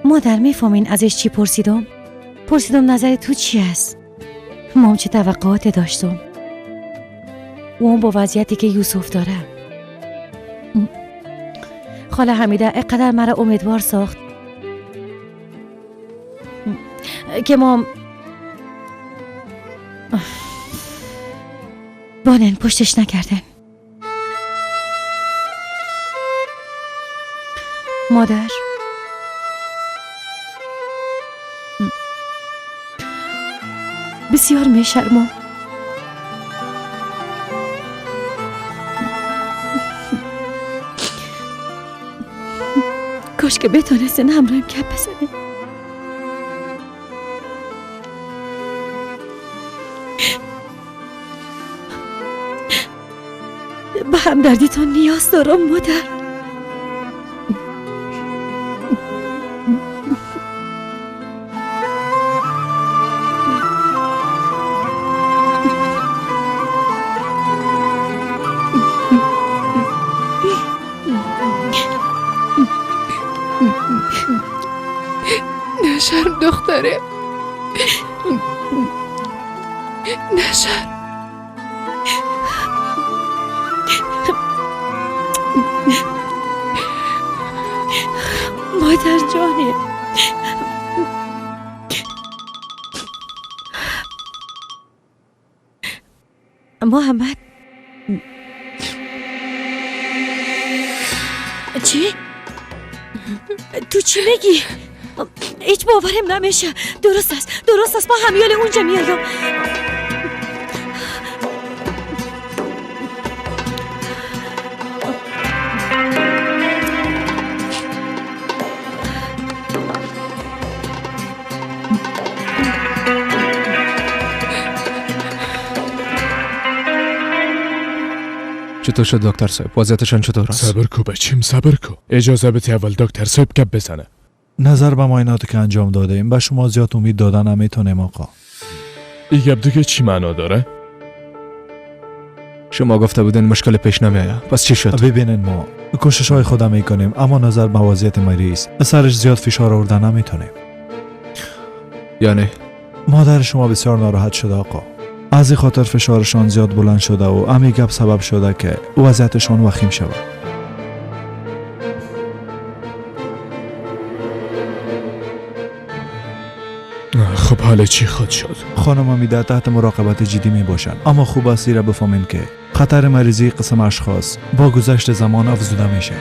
مادر میفهمین ازش چی پرسیدم نظر تو چی است؟ ما چه توقعات داشتم و اون با وضعیتی که یوسف داره. خاله حمیده اقدر مرا امیدوار ساخت که ما بانن پشتش نکردن. مادر، بسیار میشرمم. کاش که بتونستین همراهم کپ بزنه. به همدردیتون نیاز دارم مادر. دختره نشر مادر جانه محمد چی؟ تو چی میگی؟ هیچ باورم نمیشه. درست است ما همیال اونجا میایم. چطور شد دکتر صاحب؟ وضعیتشان چطور است؟ صبر کو بچیم صبر کو. اجازه بده اول دکتر صاحب گپ بزنه. نظر به معایناتی که انجام داده ایم به شما زیاد امید دادن نمیتونیم آقا. این گپ دیگه چی معنا داره؟ شما گفته بودین مشکل پیش نمیاد. پس چی شد؟ ببینین ما کوشش های خودم میکنیم اما نظر به وضعیت مریض سرش زیاد فشار آوردن نمیتونیم. یعنی مادر شما بسیار ناراحت شده آقا. از این خاطر فشارشان زیاد بلند شده و همین گپ سبب شده که وضعیتشان وخیم شود. خب حالا چی خود شد؟ خانم امیده تحت مراقبت جدی می باشند اما خوب است را بفهمین که خطر مریضی قسم اشخاص با گذشت زمان افزوده میشه.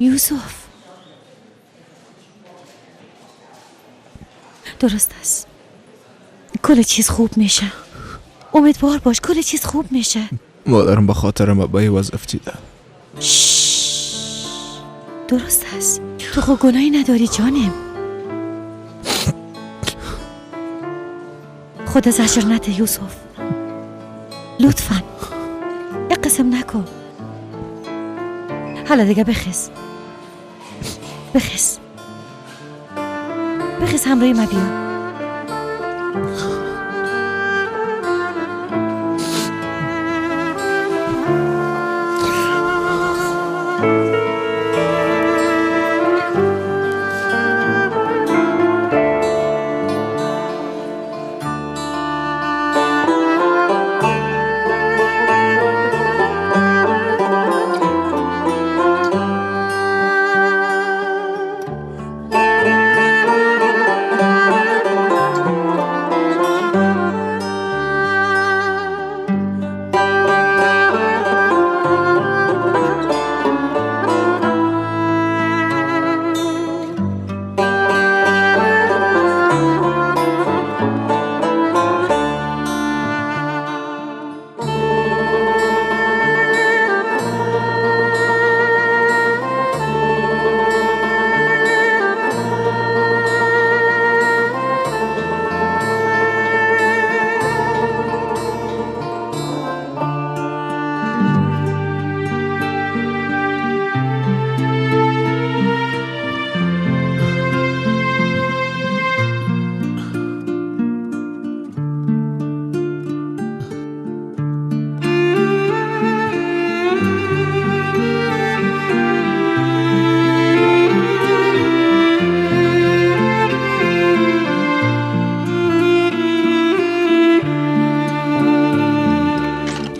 یوسف درست است. کل چیز خوب میشه. امیدوار باش کل چیز خوب میشه. مادرم به خاطر ما به وضع افتیده. درست است. تو خود گناهی نداری جانم. خود زجر نده یوسف. لطفاً یک قسم نکن. حالا دیگه بخیز همراهی ما بیا.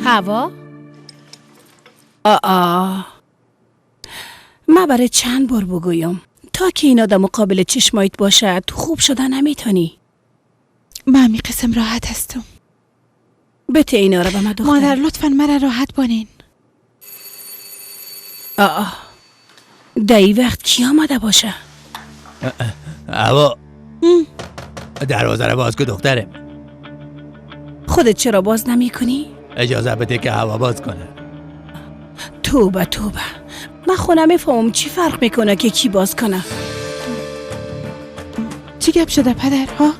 هوا؟ من برای چند بار بگویم تا که اینا در مقابل چشمایت باشه تو خوب شدن نمیتونی. من می قسم راحت هستم. بته اینا رو به من دختر. مادر لطفاً مرا راحت بانین. دایی وقت کی آمده باشه؟ هوا دروازه رو باز که دخترم. خودت چرا باز نمی کنی؟ اجازه بده که هوا باز کنه. توبه توبه، من خودم نمیفهمم چی فرق میکنه که کی باز کنه. چی گپ شده پدر ها؟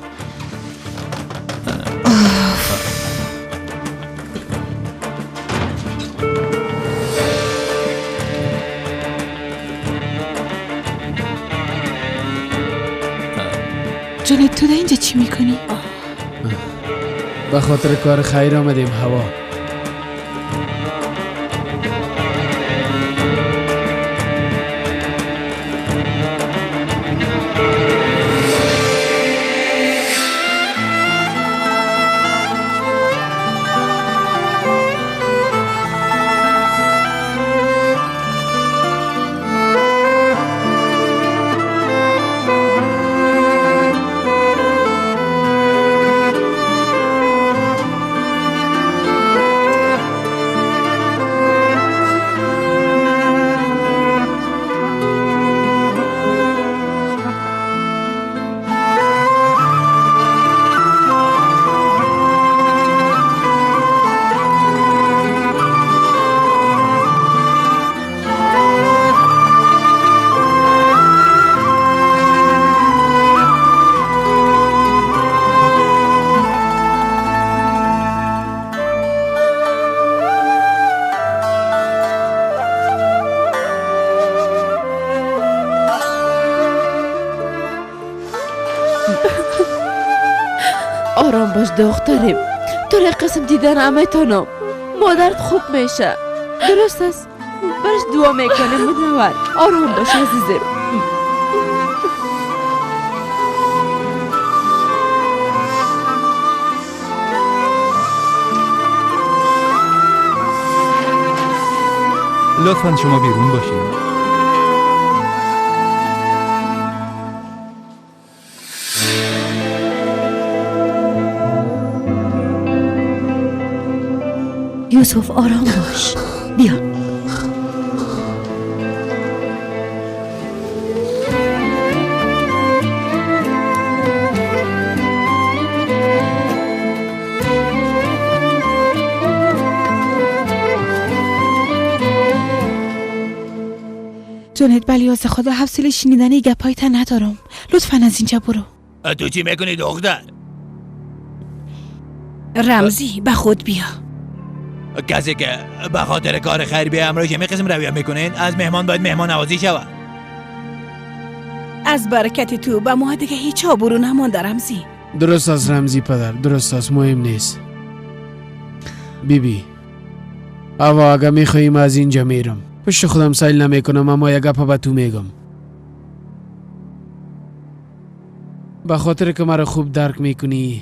جونت تو ده اینجا چی میکنی؟ به خاطر کار خیر آمدیم هوا. آرام باش دخترم، تو را قسم دیدن امیتانم، مادرت خوب میشه. درست است؟ برش دعا میکنیم منور. آرام باش عزیزم. لطفاً شما بیرون باشید. یوسف آرام باش. بیا. جونت بلیاز خدا حوصله شنیدن ای گپایت ندارم. لطفاً از اینجا برو. تو چی میکنی دختر؟ رمزی به خود بیا. کسی که به خاطر کار خیر به امروز یه قسم رویه میکنین از مهمان باید مهمان نوازی شود. از برکت تو به ما دیگه هیچ آبرو نمانده رمزی. درست است رمزی پدر، درست است، مهم نیست. بیبی اوا اگه میخواییم از اینجا میرم. پشت خودم سیل نمیکنم، اما یک گپ به تو میگم. به خاطر که مرا خوب درک میکنی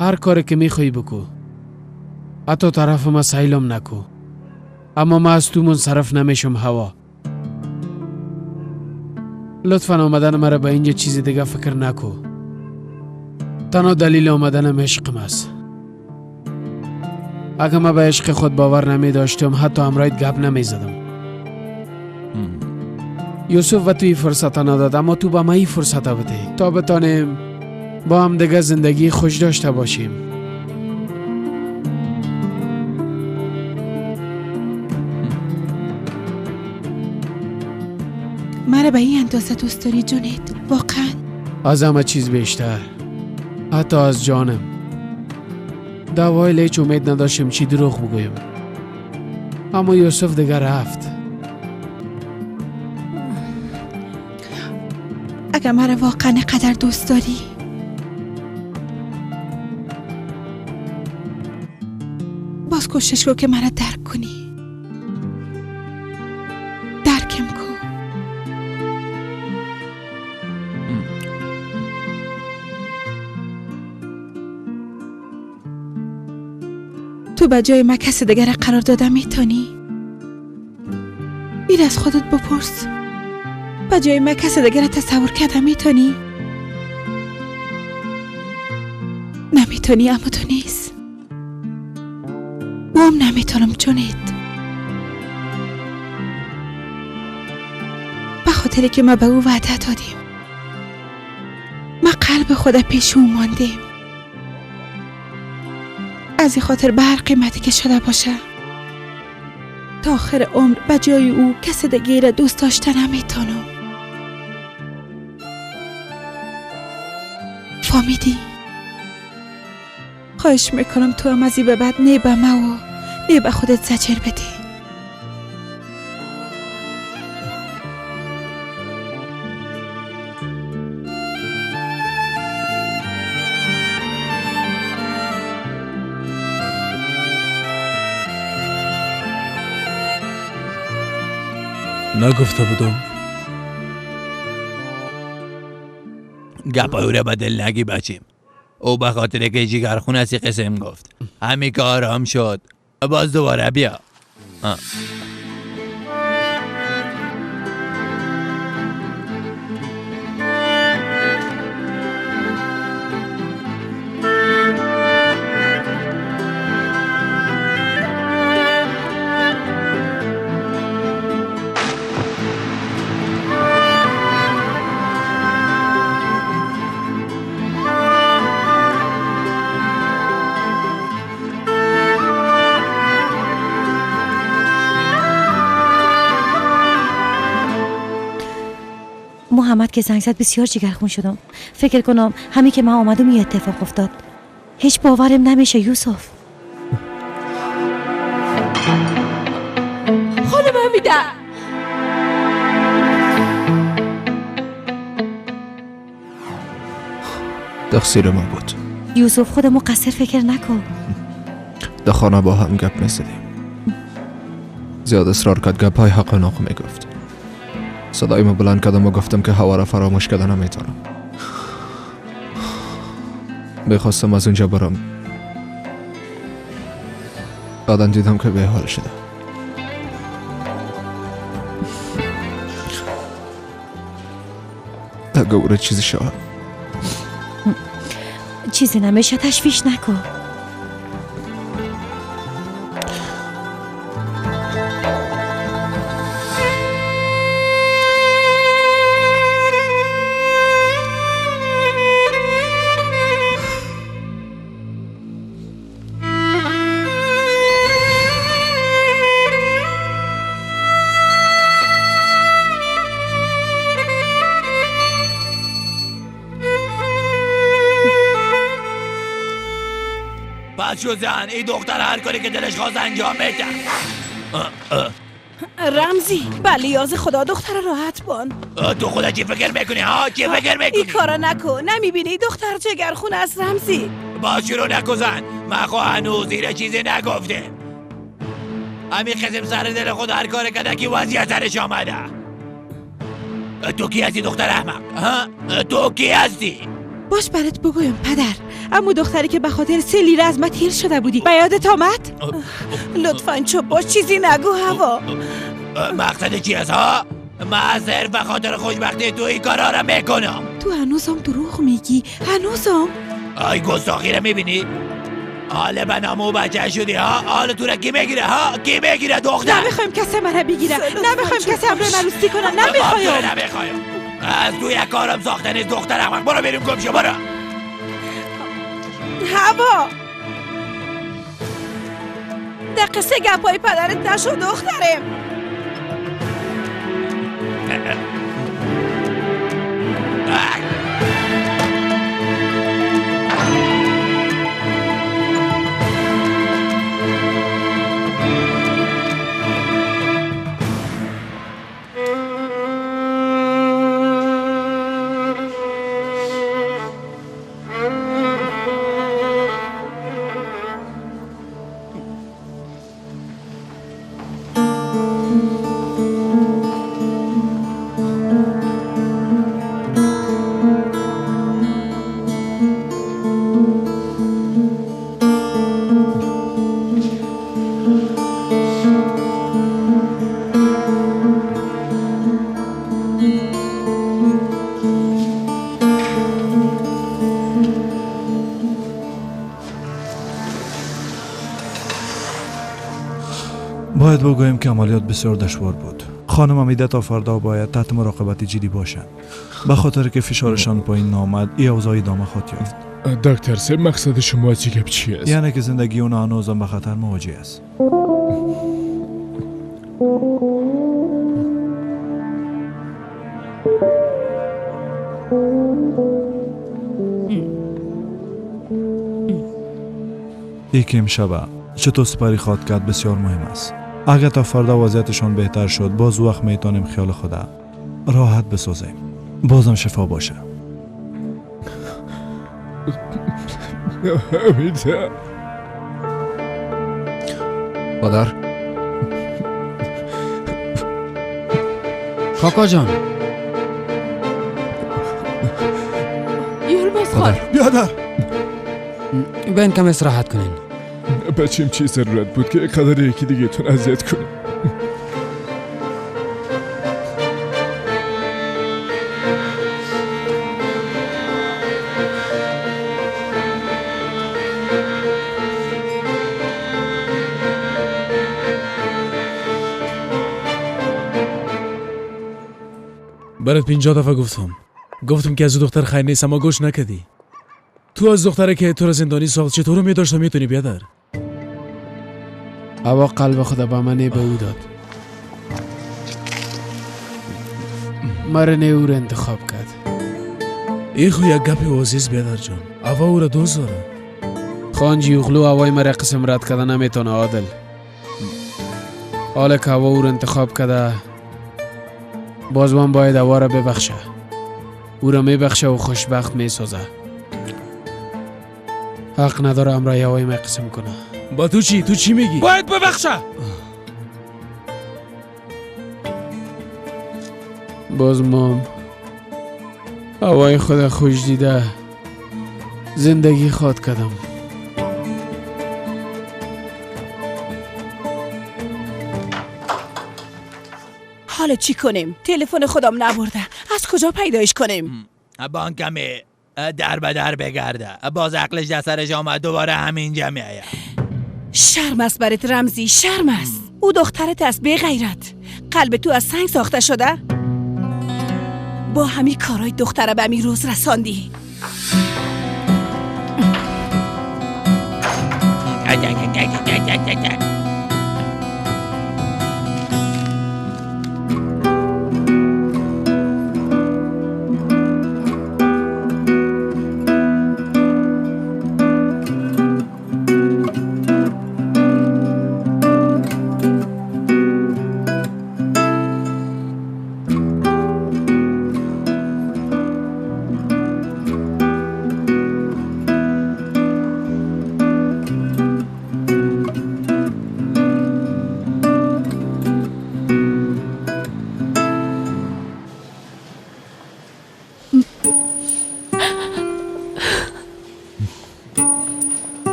هر کاری که میخوایی بکو، حتی طرف ما سیلم نکو، اما ما از تو منصرف نمیشم هوا. لطفا آمدن مرا به اینجا چیز دیگه فکر نکو. تنها دلیل آمدنم عشقم است. اگه ما به عشق خود باور نمی داشتم حتی همراهت گپ نمی زدم. یوسف و توی فرصت نداد، اما تو به ما این فرصت بده تا بتانیم با هم دیگه زندگی خوش داشته باشیم. مرا به این اندازه دوست داری جونت؟ واقعا؟ از همه چیز بیشتر، حتی از جانم. دوای لیچ امید نداشتم چی دروغ بگویم، اما یوسف دیگه رفت. اگر مرا واقعا قدر دوست داری باز کوشش کن که مرا درک کنی. درکم کن. تو به جای من کسی دیگر را قرار دادن میتونی؟ این از خودت بپرس. به جای من کسی دیگر را تصور کردن میتونی؟ نمیتونی، اما تو نیست. ما هم نمیتونم جونت. به خاطری که ما به او وعده دادیم قلب خود پیش او مانده. از این خاطر به هر قیمتی که شده باشه تا آخر عمر به جای او کسی دیگه را دوست داشته نمیتونم. فهمیدی؟ خواهش میکنم تو هم از این به بعد نه به ما و نه به خودت زجر بدی. نگفته بودم گپای او را به دل نگی بچیم. او به خاطر که جیگرخون از قسم گفت. همین که آرام شد باز دوباره بیا. محمد که زنگ زد بسیار جگرخون شدم. فکر کنم همین که من آمدم یه اتفاق افتاد. هیچ باورم نمیشه یوسف. خانم حمیده تقصیر ما بود. یوسف خود مقصر فکر نکن. در خانه با هم گپ میزدیم. زیاد اصرار کرد گپای حق و ناق میگفت. صدایمو بلند کردم و گفتم که هوا را فراموش کردن نمیتونم. میخواستم از اونجا برم. بعدن دیدم که به حال شده. اگه او را چیزی شد چیزی نمیشه، تشویش نکن. بچو زن، این دختر هر کاری که دلش خواست انجام بده. رمزی به لیاز خدا دختر راحت بان. تو خدا چی فکر میکنی ها؟ چی فکر میکنی؟ این کارا نکن. نمیبینی دختر جگرخون از رمزی. باز شروع نکن زن. من خو هنوز زیر چیزی نگفته. همین خسم سر دل خود هر کار کده که وضعیت سرش آمده. تو کی هستی دختر احمق؟ تو کی هستی؟ باش برات بگویم پدر، اما دختری که به خاطر 3 لیره از ما تیر شده بودی به یادت آمد؟ لطفاً چوب باش، چیزی نگو هوا. مقصد چی هست ها؟ من صرف به خاطر خوشبختی تو این کارا را میکنم. تو هنوزم دروغ میگی، هنوزم. آی گستاخی را میبینی؟ حال به نامو بچه شدی ها؟ حال تو را کی میگیره ها؟ کی میگیره دختر؟ نمیخوایم کسی من بگیره، نمیخوایم کسی امر مروسی کنه، نمیخوایم. از تو یک کارم ساخته نیست دختر احمق. برو بریم گم شو، برو. هوا دقیقه 3 گپای پدرت نشو دخترم. باید بگویم که عملیات بسیار دشوار بود. خانم امیده تا فردا باید تحت مراقبت جدی باشند. به خاطر که فشارشان پایین نامد ای اوضاع ادامه خواهد یافت. دکتر صاحب مقصد شما از گپ چی است؟ یعنی که زندگی اون هنوز هم به خطر مواجه است. ای که امشبه چطور سپری خواد کرد بسیار مهم است. اگر تا فردا وضعیتشان بهتر شد باز وقت میتونیم خیال خود راحت بسازیم. بازم شفا باشه. امیده پدر کاکا جان پدر بیادر بین کم استراحت کنین. بچیم چی ضرورت بود که قدر یکی دیگه تون اذیت کنیم؟ برات 50 دفعه گفتم که از دختر خیر نیست اما گوش نکردی. تو از دختره که تو را زندانی ساخت چطور می‌داشت میتونی بیادر؟ هوا قلب خدا به من به او داد. مرا او را انتخاب کرد. ای خو یک گپ عزیز بیادر جان. هوا او را دوست داره. خانجی اغلو هوای مرا قسم رد کرده نمیتونه عادل. حالا که هوا او را انتخاب کرده باز من باید هوا را ببخشه. او را میبخشه و خوشبخت میسازه. حق نداره امرای هوای من قسم کنه. با تو چی میگی؟ باید ببخشه. باز مام هوای خدا خوش دیده زندگی خواد کردم. حالا چی کنیم؟ تلفن خودم نبرده. از کجا پیدایش کنیم؟ بانکمه در به در بگرده. باز عقلش در سرش آمد دوباره همینجا میاید. شرم است برات رمزی، شرم است. او دخترت است بی غیرت. قلب تو از سنگ ساخته شده؟ با همین کارای دختره به می روز رساندی.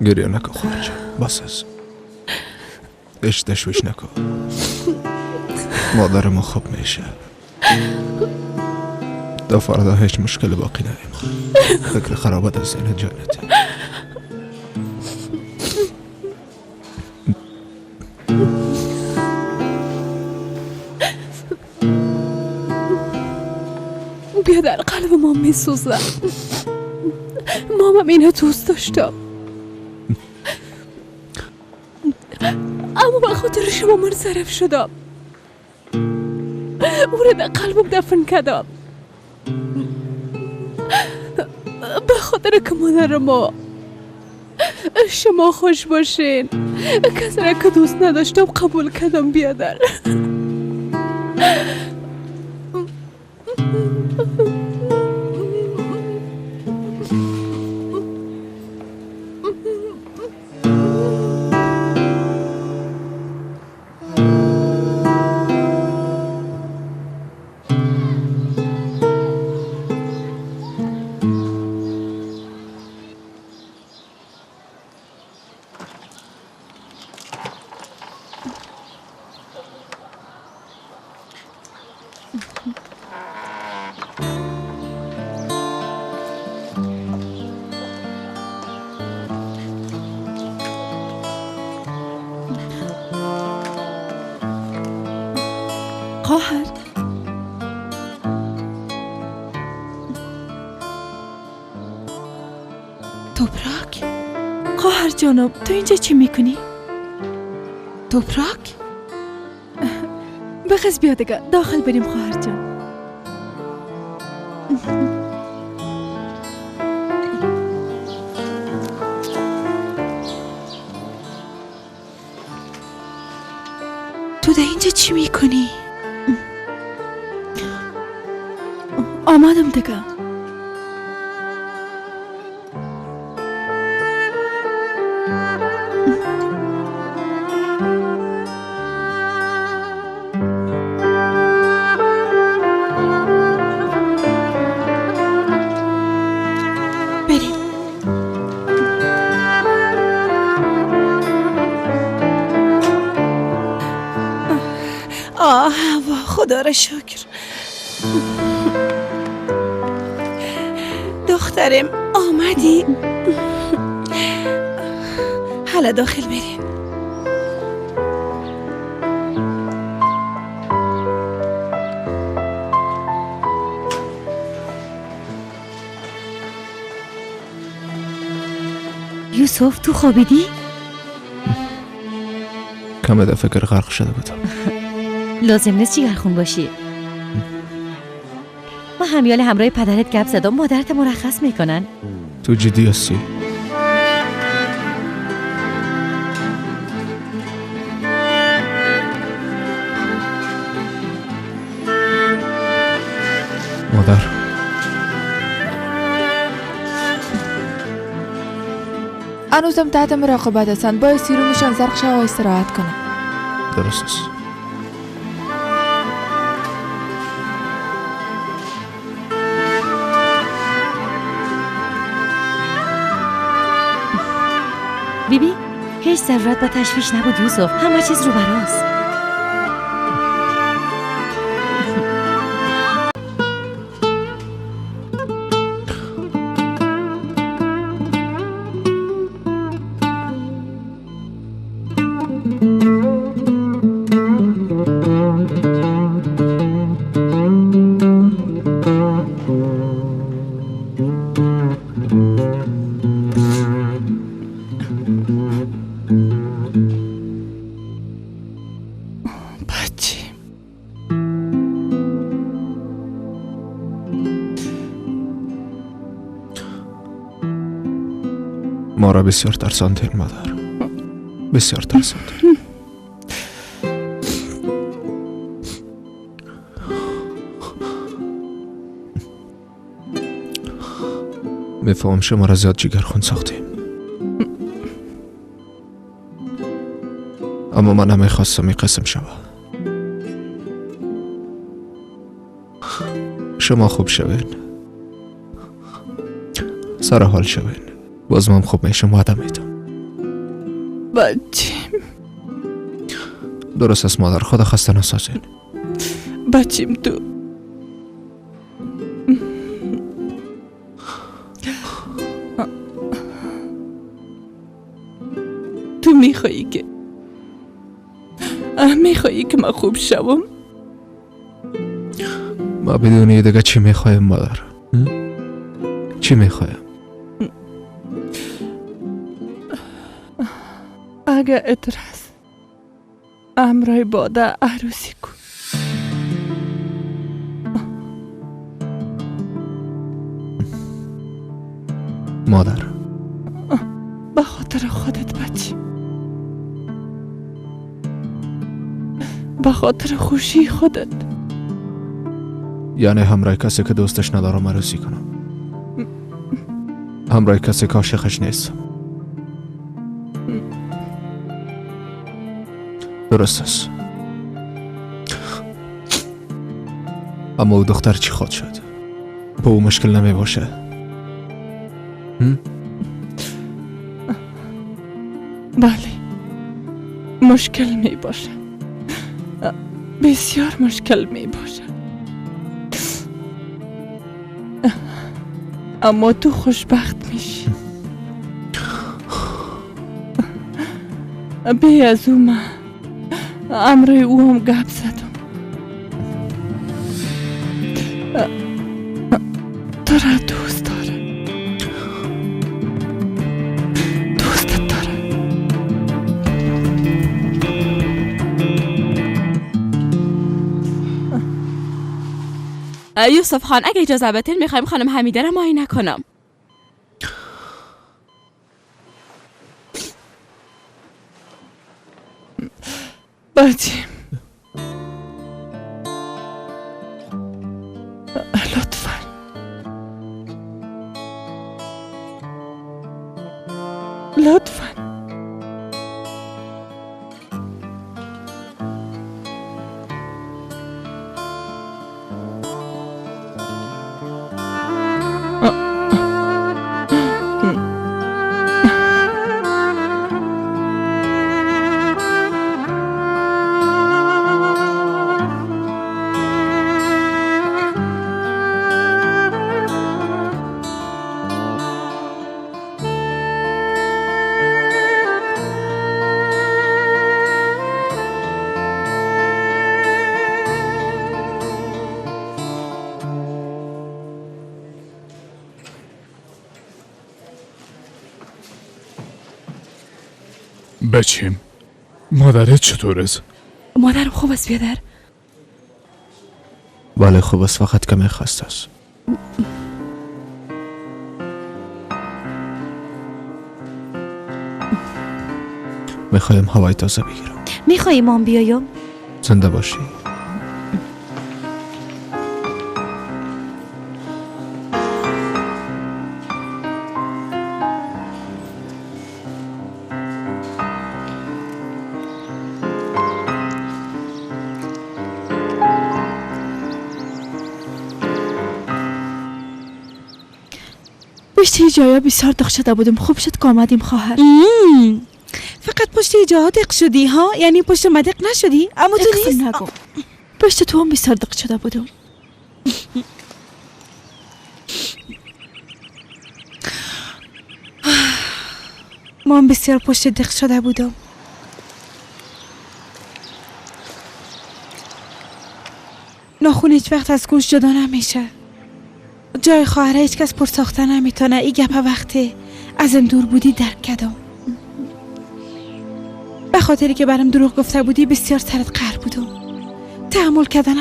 گریه نکن خواهر جان. بس از هیچ تشویش نکن. مادر ما خوب میشه. تا فردا هیچ مشکل باقی نمیم. فکر خرابت از ذهن جانت. بیادر قلب ما میسوزه. مامم اینو دوست داشتم اما به خاطر شما منصرف شدم. او رو در قلبم دفن کردم به خاطر که مادر ما. شما خوش باشین. کسی را که دوست نداشتم قبول کردم بیادر. خواهر توپراک؟ خواهر جانم تو اینجا چی میکنی؟ توپراک؟ بخز بیا دیگه داخل بریم خواهر جان. تو در اینجا چی میکنی؟ آمدم دیگه. هوا خدا را شکر. دخترم آمدی؟ حالا داخل برین. یوسف تو خوابیدی؟ کمه در فکر غرق شده بودم. لازم نیست جیگرخون باشی. ما همیال همراه پدرت گپ زدم، مادرت مرخص میکنن. تو جدی هستی؟ مادر هنوزم تحت مراقبت هستند. باید سیرومشان زرق شد و استراحت کنه. درست است. بیبی هیچ ضرورت با تشویش نبود یوسف، همه چیز رو براست. ما را بسیار ترساندین مادر، بسیار ترساندین. میفهم شما را زیاد جگرخون ساختیم، اما من نمیخواستم این قسم شود. شما خوب شوین، سر حال شوین، باز من خوب میشم، وعده میدم. بچیم درست است مادر، خدا خسته نسازین. بچیم تو میخوایی که من خوب شوم؟ ما بدونی دیگه چی میخوایم مادر؟ چی میخوایم؟ اگه اعتراض امرای باده عروسی کن. مادر به خاطر خودت بچی، به خاطر خوشی خودت. یعنی همراه کسی که دوستش ندارم عروسی کنم، همراه کسی که عاشقش نیست. درست است، اما او دختر چی خود شد؟ با او مشکل نمی باشه؟ بله مشکل می باشه، بسیار مشکل می باشه، اما تو خوشبخت میشی. بی از او من امرای او هم گپ زدم. را دوست داره. دوستت داره. یوسف خان اگه اجازه بدین میخوایم خانم حمیده را معاینه کنم. بریم. لطفا. لطفا. بچیم مادرت چطور است؟ مادرم خوب است بیادر. بله خوب است، فقط کمی خسته است. میخوایم هوای تازه بگیرم. میخوایی مام بیایم؟ زنده باشی. پشت جایا بسیار دق شده بودم. خوب شد که آمدیم خواهر. فقط پشت جاها دق شدی ها؟ یعنی پشت ما دق نشدی؟ اما تو نیست؟ نگو. پشت تو هم بسیار دق شده بودم. ما هم بسیار پشت دق شده بودم. ناخون هیچ وقت از گوش جدا نمیشه. جای خواهره هیچ کس پرساخته نمیتونه. ای گپه وقتی ازم دور بودی درک کردم. به خاطری که برام دروغ گفته بودی بسیار سرت قهر بودم. تحمل کردن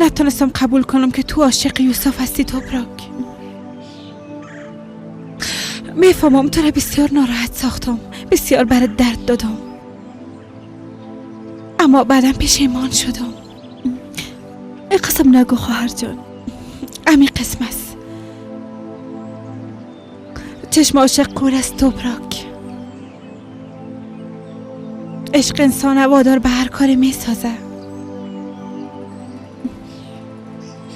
نتونستم قبول کنم که تو عاشق یوسف هستی توبراک. میفهمم تو را بسیار ناراحت ساختم. بسیار برات درد دادم. اما بعدم پشیمان شدم. ای قسم نگو خواهر جان. امی قسم است. چشم عاشق کور است توبراک. عشق انسان وادار به هر کاری می سازه.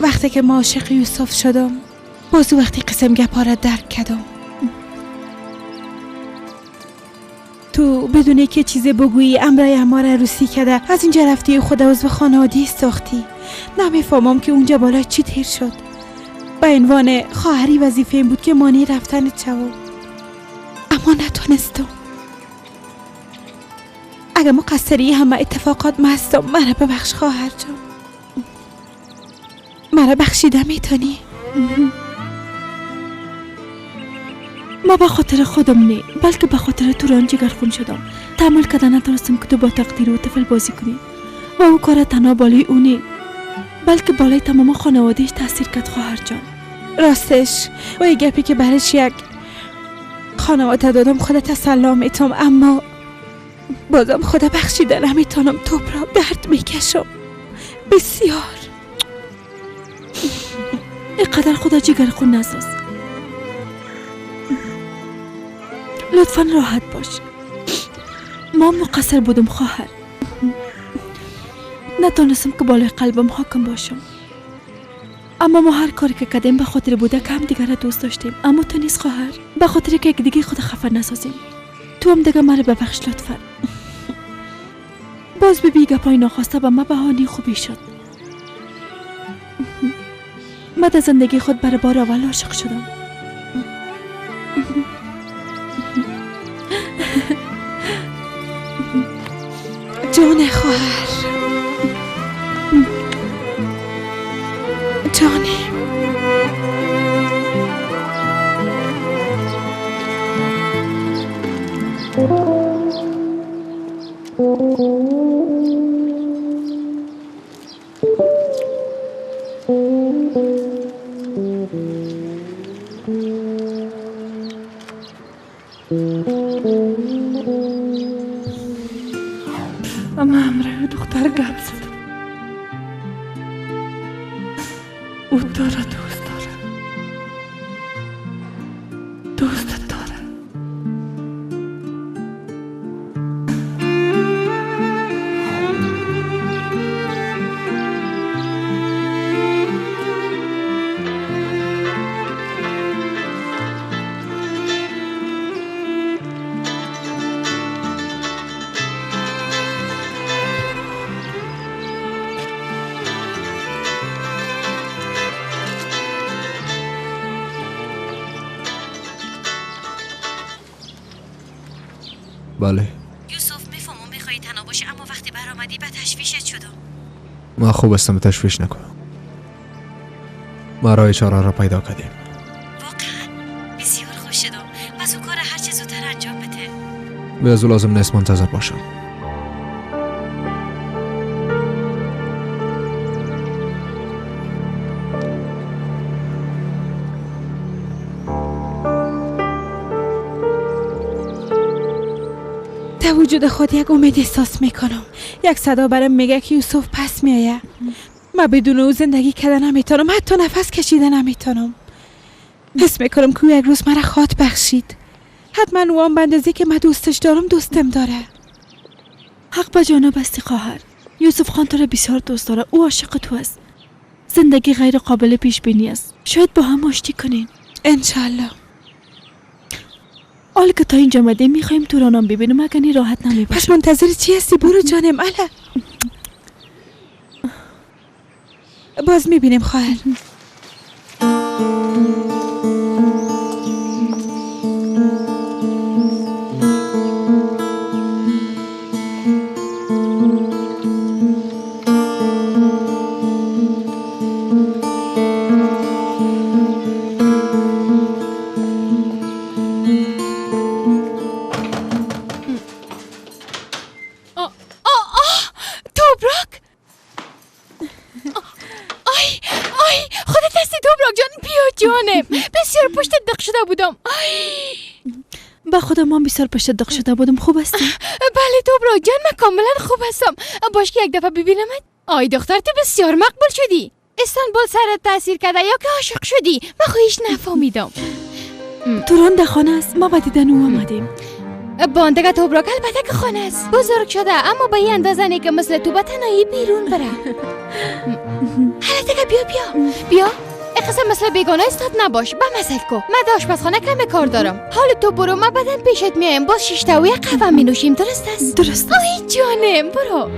وقتی که ما عاشق یوسف شدم بازو وقتی قسم گپا را درک کردم. تو بدونی که چیزی بگویی امرای اما را عروسی کرده. از اینجا رفتی خود عضو خانوادی ساختی. نمیفهمم که اونجا بالا چی تیر شد. به عنوان خواهری وظیفه این بود که مانی رفتنت شوم. اما نتونستم. اگه مقصری همه اتفاقات ما هستم مرا ببخش خواهر جان. مرا بخشیده میتونی؟ ما به خاطر خودم نه بلکه به خاطر تو ران جگرخون شدم. تحمل کردن نتونستم که تو با تقدیر و طفل بازی کنی و او کار تنها بالای اونه بلکه بالای تمام خانوادهش تاثیر کرد خواهر جان. راستش و یه گپی که برش یک خانواده دادم خودت تسلا میتم. اما بازم خدا بخشیده نمیتونم. توبراک درد میکشم بسیار. اینقدر خدا جگرخون نساز. لطفا راحت باش. ما مقصر بودم خواهر. نتونستم که بالای قلبم حاکم باشم. اما ما هر کاری که کردیم به خاطر بوده که هم دیگر را دوست داشتیم. اما تو نیست خواهر. به خاطر که یک دیگه خود خفه نسازیم. تو هم دیگه مرا ببخش لطفا. باز به بیگه پای ناخواسته به ما بهانه خوبی شد. من در زندگی خود برای بار اول عاشق شدم. جان خواهر. جانم. اما همراه دختر گپ زدم. او تو را دوست داره. دوستت داره. بله یوسف میفهمم میخوایی تنها باشی، اما وقتی برآمدی به تشویشت شدم. ما خوب استم تشویش نکنم. ما راه چاره را پیدا کردیم. واقعا بسیار خوش شدم. پس او کار هر چه زودتر انجام بده. به از لازم نیست منتظر باشم. در وجود خود یک امید احساس میکنم. یک صدا برام میگه که یوسف پس میآید. من بدون او زندگی کردن نمیتونم، حتی نفس کشیدن نمیتونم. حس میکنم که او یک روز مرا خاط بخشید. حتما او هم به اندازه‌ای که من دوستش دارم دوستم داره. حق به جانب استی خواهر. یوسف خان تو را بسیار دوست داره. او عاشق تو است. زندگی غیر قابل پیش بینی است. شاید با هم آشتی کنین. انشالله. حالا که تا اینجا آمده میخوایم تو رانم ببینیم، اگر راحت نمیباشم. پس منتظر چی هستی؟ برو جانم. اله باز میبینیم خواهر. بسیار پشت دق شده بودم. با خودم من بسیار پشت دق شده بودم. خوب هستی؟ بله توبراک جان، من کاملا خوب هستم. باش که یک دفعه ببینمت. آی دختر، تو بسیار مقبول شدی. استانبول سرت تاثیر کرده یا که عاشق شدی؟ من خودش نفهمیدم. توران در خانه است. ما با دیدن او آمدیم. باندگه توبراک البته که خانه است. بزرگ شده اما به این اندازه نه که مثل تو به تنهایی بیرون بره. حالا دیگه بیا این قسم مثل بیگانه استاد نباش. به مثل کو من در آشپزخانه کم کار دارم. حالا تو برو، من بعداً پیشت میایم. باز شیشتاوی قهوه می نوشیم. درست است؟ درست است. آی جانم برو.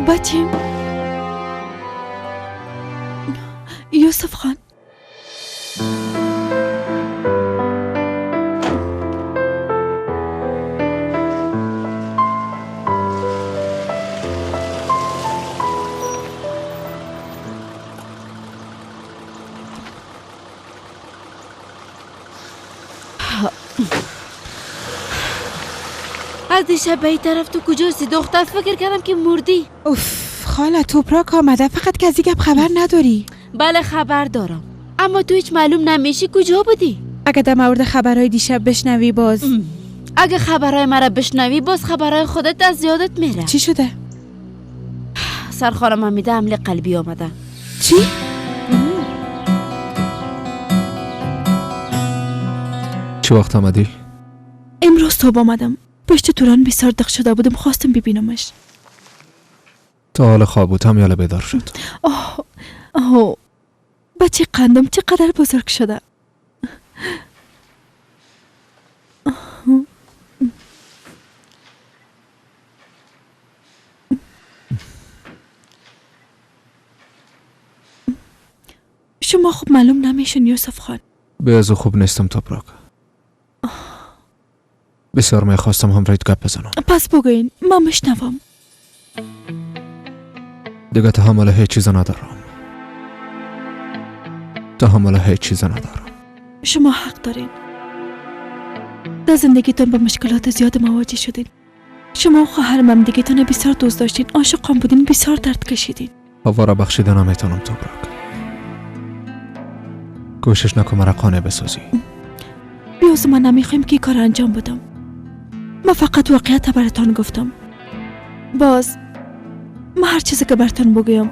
بچیم یوسف خان. از دیشب به این طرف تو کجاستی دختر؟ فکر کردم که مردی. اوف خاله، توبراک آمده، فقط که از این گپ خبر نداری. بله خبر دارم، اما تو هیچ معلوم نمیشی کجا بودی. اگه در مورد خبرهای دیشب بشنوی باز اگه خبرهای مرا بشنوی باز خبرهای خودت از یادت میره. چی شده؟ سرخانم حمیده حمله قلبی آمده. چی؟ چه وقت آمدی؟ امروز صبح آمدم. پشت توران بسیار دق شده بودم، خواستم ببینمش. تا حال خواب بود هم یالا بیدار شد. اوه بچه قندم چقدر بزرگ شده. شما خوب معلوم نمیشین یوسف خان. به از خوب نیستم تبرک. بسیار میخواستم همراهت گپ بزنم. پس بگوین من میشنوم. دیگه تحمل هیچ چیز ندارم. تحمل هیچ چیز ندارم. شما حق دارین. در زندگیتون با مشکلات زیاد مواجه شدین. شما و خواهرم هم دیگه‌تون بسیار دوست داشتین، عاشقان بودین، بسیار درد کشیدین. هوا را بخشیده نمیتونم تبرک. کوشش نکن مرا قانع بسازی. بیوز من نمیخوایم که کار انجام بدم. من فقط واقعیت براتون گفتم. باز من هر چیزی که براتون بگویم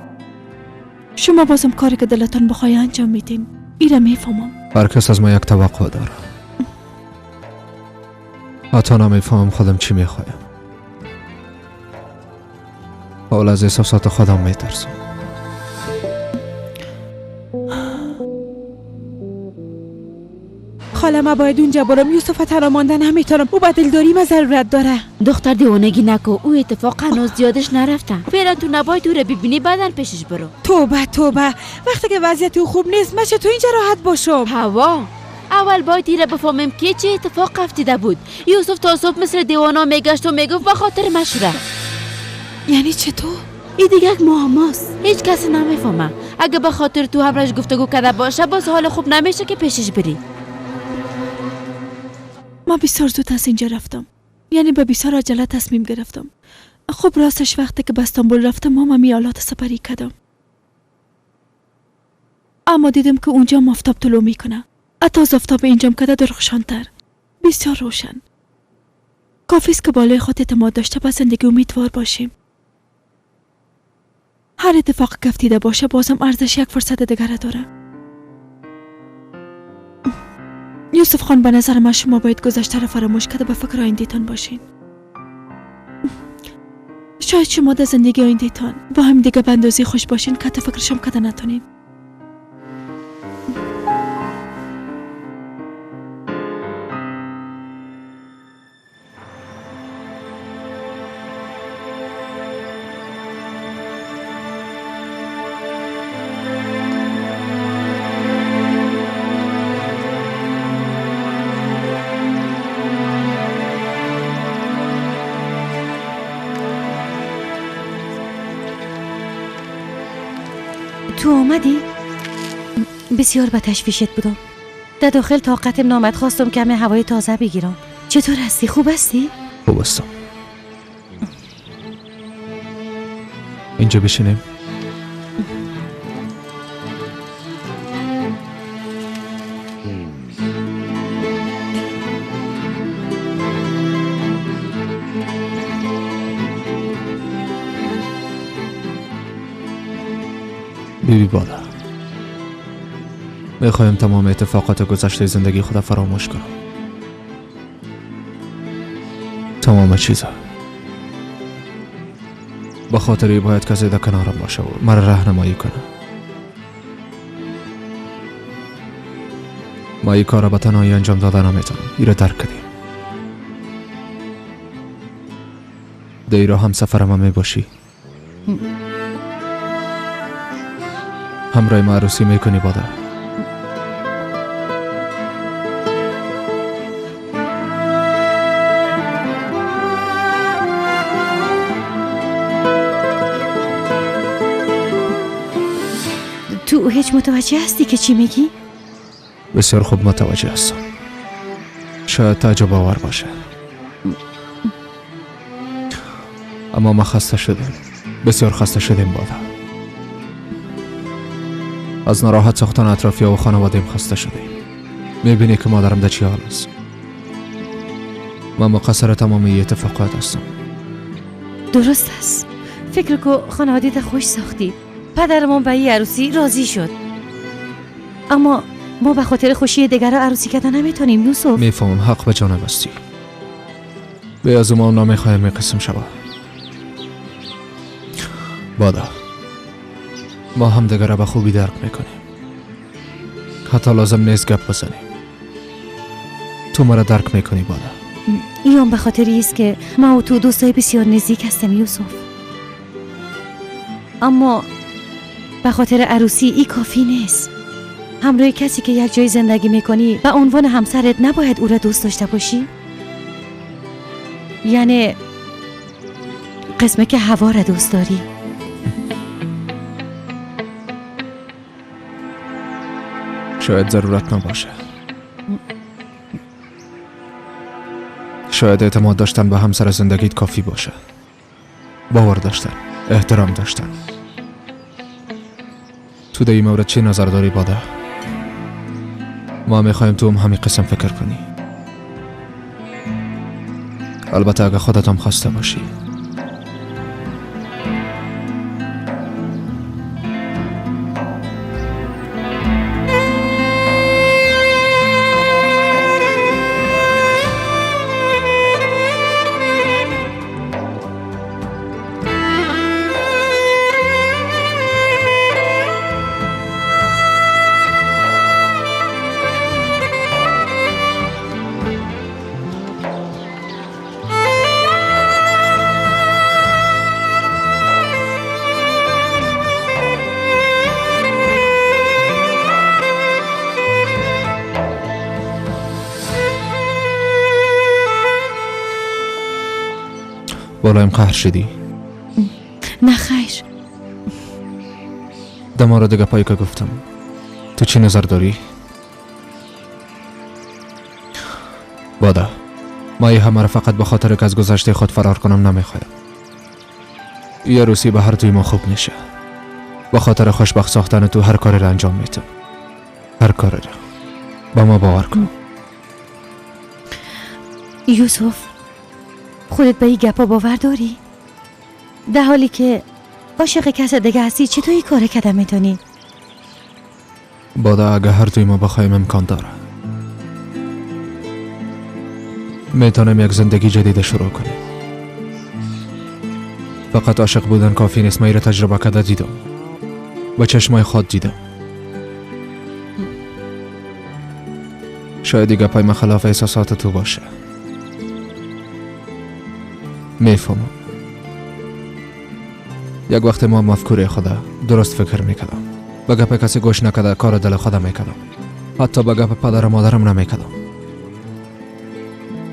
شما بازم کاری که دلتون بخوای انجام میدین. ایره میفهمم. هر کس از ما یک توقع داره. حتی نمیفهمم خودم چی میخوایم. حال از احساسات خودم میترسم. خاله ما باید اونجا برم. یوسف تنها ماندن نمیتونم. او با دلداری ما ضرورت داره. دختر دیوانگی نکو، او اتفاق هنوز زیادش نرفتن. فعلا تو نباید او رو ببینی بعدن پیشش برو. توبه توبه، وقتی که وضعیت او خوب نیست من چطور اینجا راحت باشم؟ هوا اول باید ایره بفهمیم که چه اتفاق افتیده بود. یوسف تا صبح مثل دیوانا میگشت و میگفت بخاطر مشوره. یعنی چطور؟ این دیگه یک معماست، هیچ کسی نمیفهمه. اگه به خاطر تو همراهش گفتگو کرده باشه باز حال خوب نمیشه که پیشش بری. من بسیار زود از اینجا رفتم، یعنی به بسیار عجله تصمیم گرفتم. خب راستش وقتی که به استانبول رفتم ماما میالات سپری کردم، اما دیدم که اونجا آفتاب طلوع میکنه. حتی از آفتاب اینجام کده درخشانتر، بسیار روشن. کافیست که بالای خود اعتماد داشته به زندگی امیدوار باشیم. هر اتفاق که افتیده باشه بازم ارزش یک فرصت دیگره داره. یوسف خان به نظر من شما باید گذشته را فراموش کرده به فکر آینده‌تان باشین. شاید شما در زندگی آینده‌تان با هم دیگه به اندازه خوش باشین که حتی فکرشم کرده نتونین. تو آمدی؟ بسیار به تشویشت بودم. در داخل طاقتم نامد، خواستم کمی هوای تازه بگیرم. چطور هستی؟ خوب هستی؟ خوب هستم. اینجا بشینیم. بیبی بادا، میخوایم تمام اتفاقات گذشته زندگی خود فراموش کنم. تمام چیزا. با خاطری باید کسی در کنارم باشه و مرا راهنمایی کنه. ما این کار را به تنهایی انجام دادن نمیتونم. این را درک کردیم. در را هم سفر ما میباشی. همراه ما عروسی میکنی بادا. تو هیچ متوجه هستی که چی میگی؟ بسیار خوب متوجه هستم. شاید تعجب آور باشه، اما ما خسته شدیم. بسیار خسته شدیم بادا. از ناراحت ساختن اطرافیان و خانواده‌ام خسته شدیم. میبینی که مادرم در چی حال است. من مقصر تمام این اتفاقات هستم. درست است. فکر کو خانواده‌ت خوش ساختی. پدرمون به این عروسی راضی شد، اما ما به خاطر خوشی دیگر عروسی کردن نمیتونیم. یوسف میفهمم حق به جانب هستی. به از ما نمیخوایم می قسم شبا بادا. ما هم دیگر را به خوبی درک میکنیم. حتی لازم نیست گپ بزنیم. تو مرا درک میکنی بادا. این به خاطر است که ما و تو دوستای بسیار نزدیک هستیم یوسف، اما به خاطر عروسی ای کافی نیست. همراه کسی که یک جای زندگی میکنی به عنوان همسرت نباید او را دوست داشته باشی؟ یعنی قسمه که هوا را دوست داری؟ شاید ضرورت نباشه. شاید اعتماد داشتن به همسر زندگیت کافی باشه. باور داشتن، احترام داشتن. تو در این مورد چی نظر داری باده؟ ما میخوایم تو هم همین قسم فکر کنی. البته اگه خودت هم خواسته باشی. بالایم قهر شدی؟ نه خیر. در مورد گپایی که گفتم تو چی نظر داری؟ بادا ما یه همه را فقط به خاطر که از گذشته خود فرار کنم نمیخوایم. یه روزی به هر دوی ما خوب میشه. به خاطر خوشبخت ساختن تو هر کاری را انجام میدم. هر کاری را. با ما باور کن. یوسف خودت به این گپا باور داری؟ در حالی که عاشق کس دیگه هستی چطور این کار کردن میتونی؟ بادا اگه هر دوی ما بخوایم امکان داره میتونیم یک زندگی جدید شروع کنیم. فقط عاشق بودن کافی نیست. من را تجربه کرده دیدم. با چشمای خود دیدم. شاید دیگه پای من خلاف احساسات تو باشه. میفهمم. یک وقت ما مفکوره خدا درست فکر میکردم. به گپ کسی گوش نکرده کار دل خودم میکردم. حتی به گپ پدر و مادرم نمیکردم.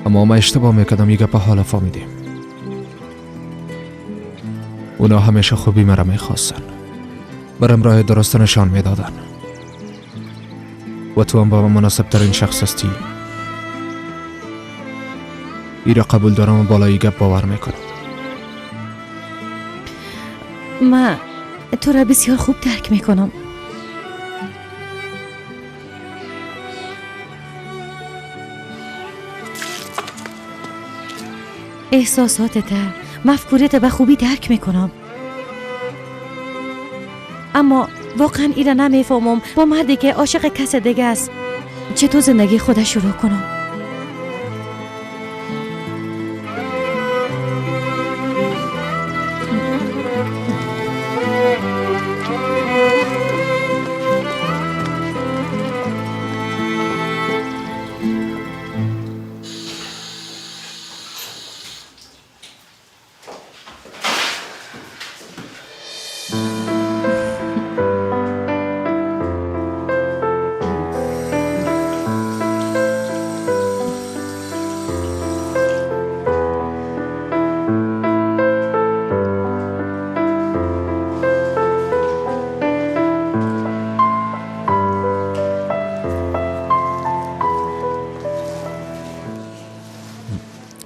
اما ما اشتباه میکردم. یک گپ حالا فهمیدیم. اونا همیشه خوبی مرا میخواستن. برم راه درست نشان میدادن. و تو هم با من مناسب ترین شخص هستی. ای را قبول دارم و بالای گپ باور میکنم. من تو را بسیار خوب درک میکنم. احساساتت مفکورت به خوبی درک میکنم. اما واقعا ایره نمیفهمم با مردی که عاشق کس دیگه است چطور زندگی خودش شروع کنم.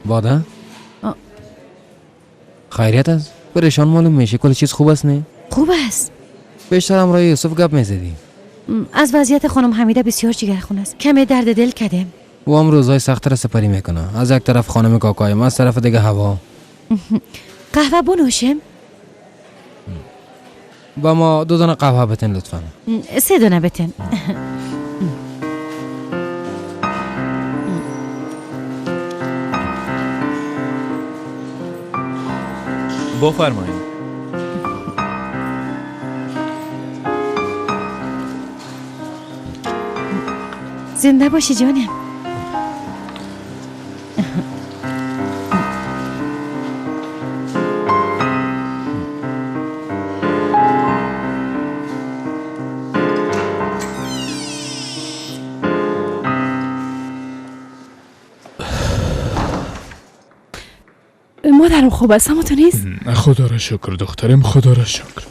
بادا؟ خیریت است؟ پریشان معلوم میشه. کل چیز خوب است نه؟ خوب است. بیشتر هم رای یوسف گپ میزدیم. از وضعیت خانم حمیده بسیار جگرخون است. کمی درد دل کردیم. او هم روزهای سخت را سپری میکنه. از یک طرف خانم کاکایم، از طرف دیگه هوا. قهوه بنوشیم؟ با ما 2 دانه قهوه بتن لطفا. 3 دانه بتن. بفرمایید. زنده باشی جانم. مادرم خوب است، اما تو نیست؟ خدا را شکر دخترم، خدا را شکر.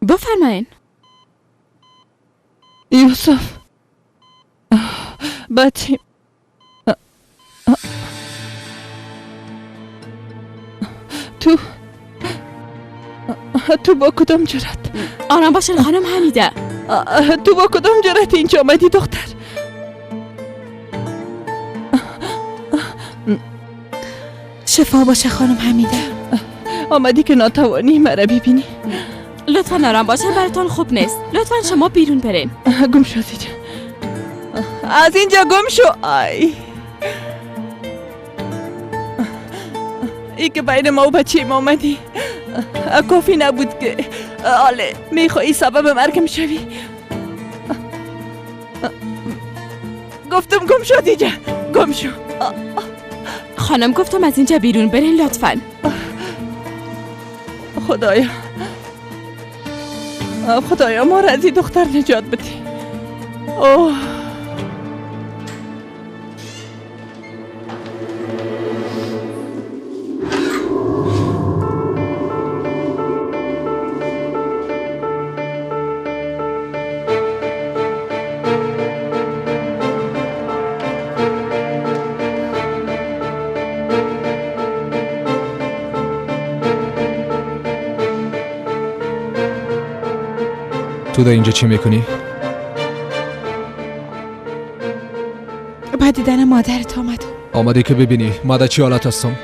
بفرمایین. یوسف بچه تو با کدام جرات؟ آرام باشین خانم حمیده. تو با کدام جرات اینجا آمدی دختر؟ شفا باشه خانم حمیده. آمدی که ناتوانی مرا ببینی؟ لطفا آرام باشین، براتون خوب نیست. لطفا شما بیرون برین. گم شو از اینجا، از اینجا گم شو. آی ای که بین ما و بچه ما آمدی کافی نبود که آله میخوایی سبب مرگم شوی. گفتم گم شو دیگه، گم شو. خانم گفتم از اینجا بیرون برین لطفا. خدایا ما را از این دختر نجات بده. اوه تو در اینجا چی میکنی؟ با دیدن مادرت آمدم. آمده که ببینی ما در چی حالت هستم؟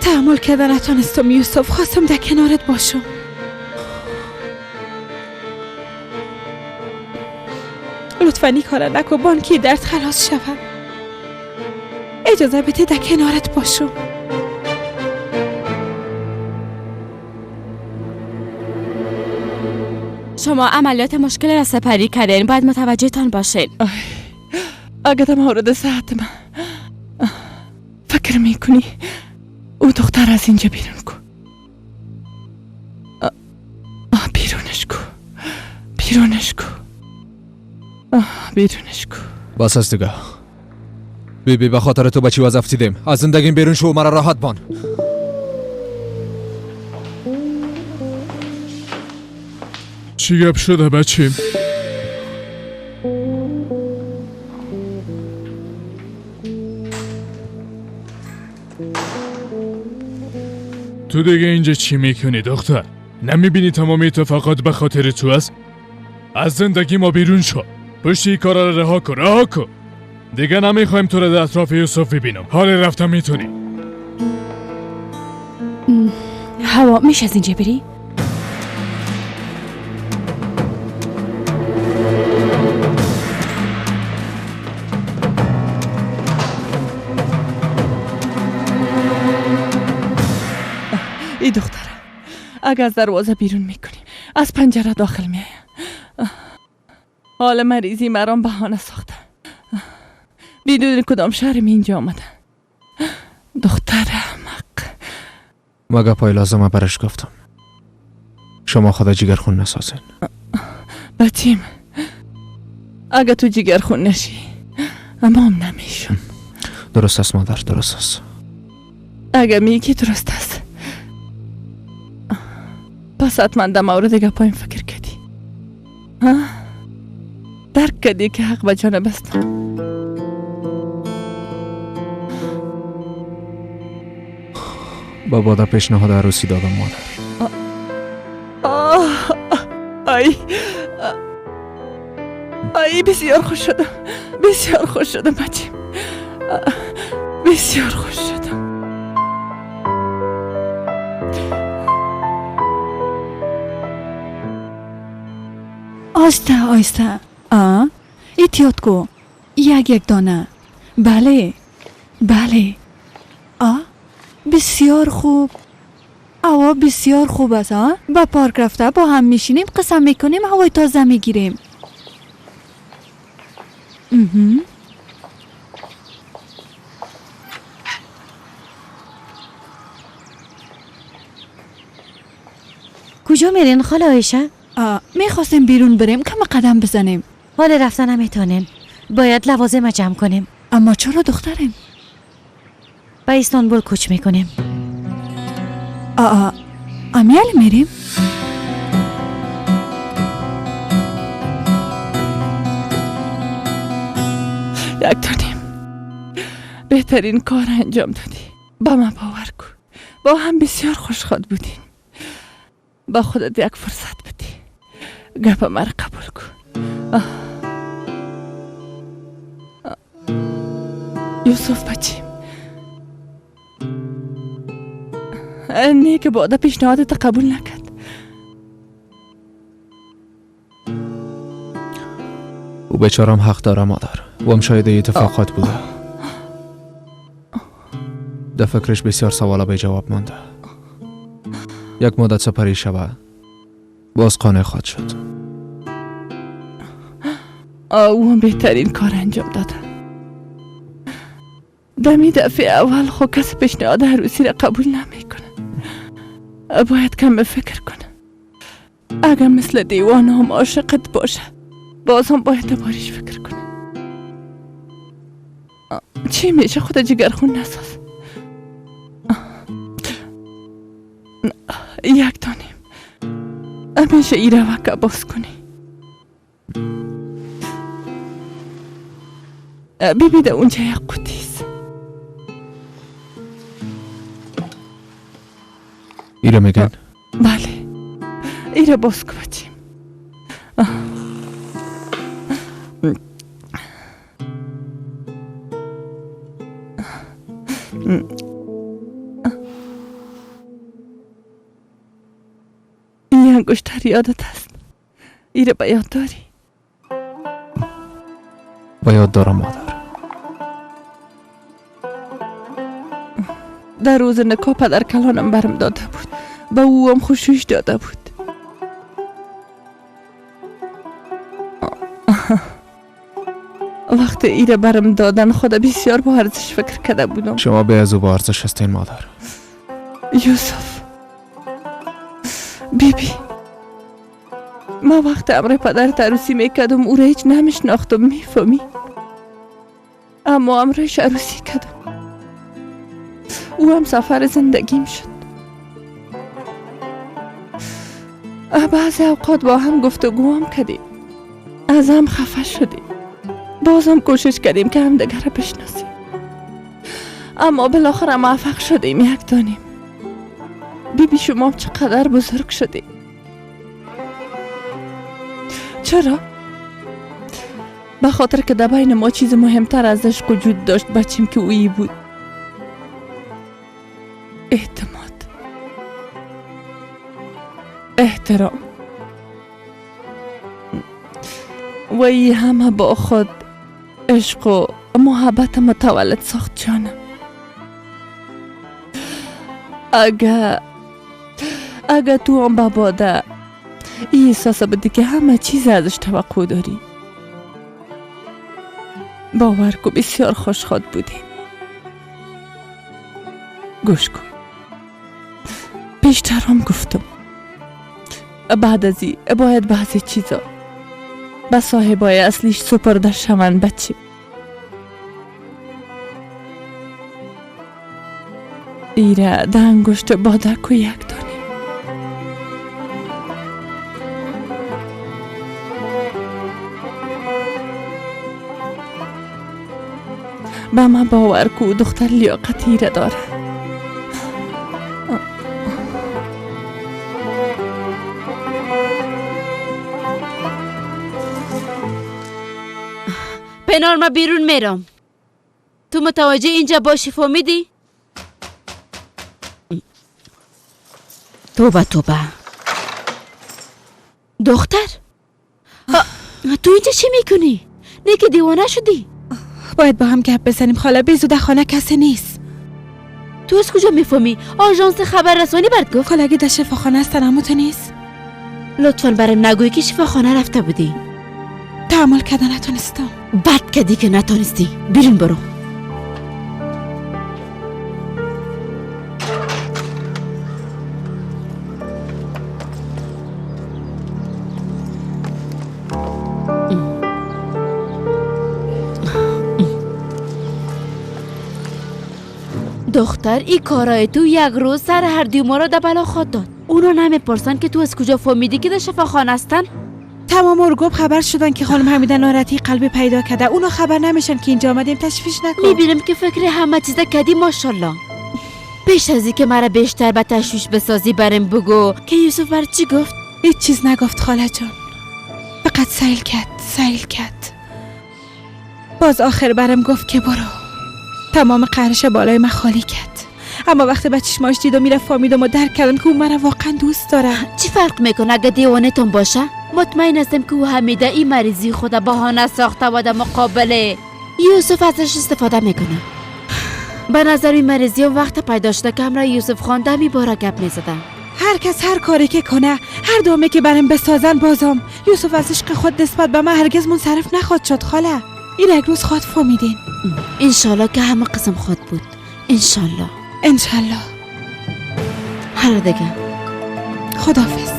تحمل کردن نتونستم یوسف، خواستم در کنارت باشم. لطفا این کار نکن، بانکی درد خلاص شوم. اجازه بده در کنارت باشم. شما عملیات مشکل را سپری کردین، باید متوجه تان باشین. اگه مورد صحت من فکر میکنی او دختر از اینجا بیرون کن. بیرونش کن. بس است دیگه. بیبی به خاطر تو بچی وظف دیدیم، از زندگیم بیرون شو، مرا راحت بان. چی گپ شده بچیم؟ تو دیگه اینجا چی میکنی دختر؟ نمیبینی تمام اتفاقات به خاطر تو است؟ از زندگی ما بیرون شو. پشتی کارا رو رها کن. دیگه نمیخوایم تو رو در اطراف یوسف ببینم. حال رفتم میتونی. هوا میشه از اینجا بری؟ ای دختره، اگر از دروازه بیرون میکنی از پنجره داخل میایم. حال مریضی مرام بهانه ساخته. بدون کدام شهر می اینجا آمده. دختر احمق. مگه پای لازمه برش گفتم شما خدا جگر خون نسازین. بچیم اگه تو جگر خون نشی اما هم نمیشم. درست است مادر، درست است. اگه میگی درست است پس حتما در مورد دیگه پایم فکر کردی. درک کردی که حق به جانب است. با بادا پیشنهاد عروسی دادم مادر. ای بسیار خوش شدم، بسیار خوش شدم بچیم، بسیار خوش شدم. آسته آسته. احتیاط کو. یک دانه. بله بله. بسیار خوب. هوا بسیار خوب است. با پارک رفته با هم میشینیم، قسم میکنیم، هوای تازه میگیریم. کجا میرین خاله عایشه؟ میخواستیم بیرون بریم، کم قدم بزنیم. حال رفتن نمیتونیم، باید لوازم جمع کنیم. اما چرا دخترم؟ به استانبول کوچ میکنیم. امیال میریم؟ یک دانیم بهترین کار انجام دادی. با من باور کن، با هم بسیار خوشخواد بودیم. با خودت یک فرصت بدی، گپ مرا قبول کن. یوسف بچیم، نه که بادا پیشنهادت قبول نکرد. او بیچارم حق داره مادر، و هم شاید اتفاقات بوده. در فکرش بسیار سوالا به جواب مانده. یک مدت سپری شود باز قانع خواهد شد. او هم بهترین کار انجام داده. دمی دفعه اول خو کس پیشنهاد عروسی را قبول نمیکنه. باید کم فکر کنه. اگر مثل دیوانه هم عاشقت باشه، باز هم باید دوبارش فکر کنه. چی میشه؟ خود جگرخون نساز. یک دانیم همیشه ای روکه باز کنی. ببینده اونجا یک قوطیست. ایره میگن؟ بله، ایره باز کن بچیم. این انگشتر یادت هست؟ ایره با یاد داری؟ با یاد دارم مادر. در روز نکاح پدر کلانم برم داده بود، به او هم خوشوش داده بود. وقت ایره برم دادن خدا بسیار با ارزش فکر کرده بودم. شما به از او با ارزش هستین مادر. یوسف بیبی، ما وقت امر پدرت عروسی میکردم او را هیچ نمیشناختم، میفهمی؟ اما امرش عروسی کردم، او هم سفر زندگیم شد. بعضی اوقات با هم گفتگو هم کردیم، از هم خفه شدیم، باز هم کوشش کردیم که هم دیگر را بشناسیم، اما بالاخره موفق شدیم. یک دانیم بیبی، شما چقدر بزرگ شدیم. چرا؟ به خاطر که در بین ما چیز مهمتر از عشق وجود داشت بچیم که اویی بود اعتماد، احترام و ای همه با خود عشق و محبت متولد ساخت جانم. اگه تو هم باباده این احساس بدی که همه چیز ازش توقع داری، باور کن بسیار خوشخواد بودیم. گوش کن، پیشتر هم گفتم بعد از این باید بعضی چیزا به صاحبای اصلیش سپرده شوند بچه. ایره ده انگشت بادک و یک دانیم. به من باور کو دختر لیاقت ایره داره. انار ما بیرون میرم. تو متوجه اینجا باشی، فهمیدی؟ توبه توبه. دختر تو اینجا چی میکنی؟ نه که دیوانه شدی؟ باید با هم گپ بزنیم خاله. بزوده خانه کسی نیست. تو از کجا میفهمی؟ آژانس خبررسانی برات گفت. خاله اگه در شفاخانه هستن اما تو نیست. لطفاً برام نگوی که شفاخانه رفته بودی. تحمل کردن نتونستم. بد کردی که نتونستی. بیرون برو. دختر این کارای تو یک روز سر هر دیو ما را در بلا خود داد. اونا نمیپرسن که تو از کجا فهمیدی که در شفاخانه هستن؟ تمام ارگوب خبر شدن که خانم حمیده ناراحتی قلبی پیدا کرده. اونا خبر نمیشن که اینجا آمدیم. تشویش نکن. میبینم که فکر همه چیزا کردی ماشاءالله. پیش از که مرا بیشتر به تشویش بسازی برم بگو که یوسف بر چی گفت؟ هیچ چیز نگفت خاله جان. فقط سیل کرد. باز آخر برم گفت که برو. تمام قهرش بالای من خالی کرد. اما وقتی به چشماش دید و میره فهمیدم و درک کردم که او من واقعا دوست داره. چی فرق میکنه اگه دیوانه تون باشه؟ مطمئن هستم که او حمیده این مریضی خود بهانه ساخته و در مقابل یوسف ازش استفاده میکنه. به نظر این مریضی وقت پیدا شده که همراه یوسف خان دمی بارا گپ میزدن. هر کس هر کاری که کنه، هر دومه که برم بسازن بازم یوسف از عشق خود نسبت به من هرگز منصرف نخواد شد خاله. این یک روز خود فهمیدین. انشالله که همه قسم خود بود. انشالله. هر دیگه. خداحافظ.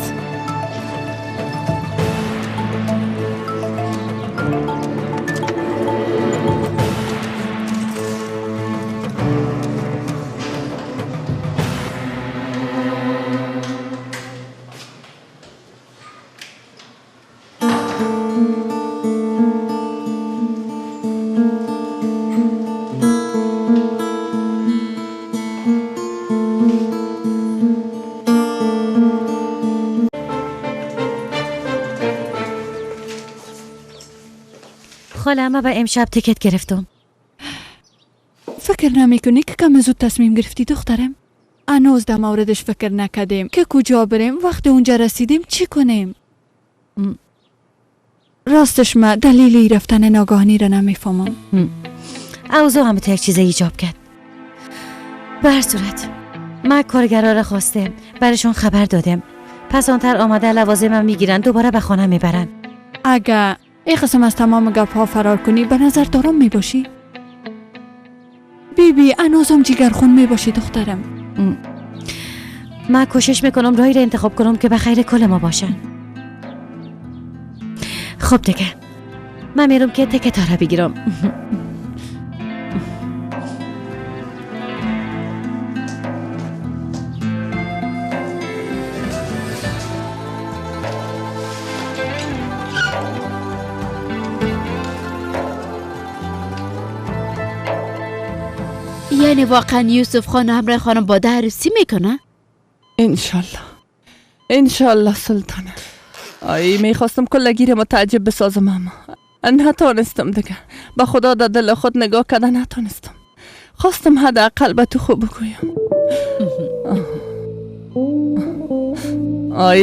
خاله اما به امشب تیکت گرفتم. فکر نمیکنی که کم زود تصمیم گرفتی دخترم؟ هنوز در موردش فکر نکردیم که کجا بریم، وقت اونجا رسیدیم چی کنیم؟ راستش ما دلیلی رفتن ناگهانی را نمیفهمم. اوضاع هم تو یک چیز ایجاب کرد. به هر صورت من کارگرا را خواستم، برشون خبر دادم. پس آنتر آمده لوازمم میگیرن دوباره به خانه میبرن. اگه این قسم از تمام گپ ها فرار کنی به نظر دارم میباشی؟ بیبی هنوزم جیگرخون میباشی دخترم. من کوشش میکنم راهی را انتخاب کنم که به خیر کل ما باشن. خب دیگه من میرم که تکت ها را بگیرم. یعنی واقعا یوسف خان همراه خانم با عروسی میکنه؟ انشالله سلطانه. میخواستم کلگیر متعجب بسازم اما نتانستم دیگه. به خدا در دل خود نگاه کردن نتانستم. خواستم حداقل به تو خوب بگویم.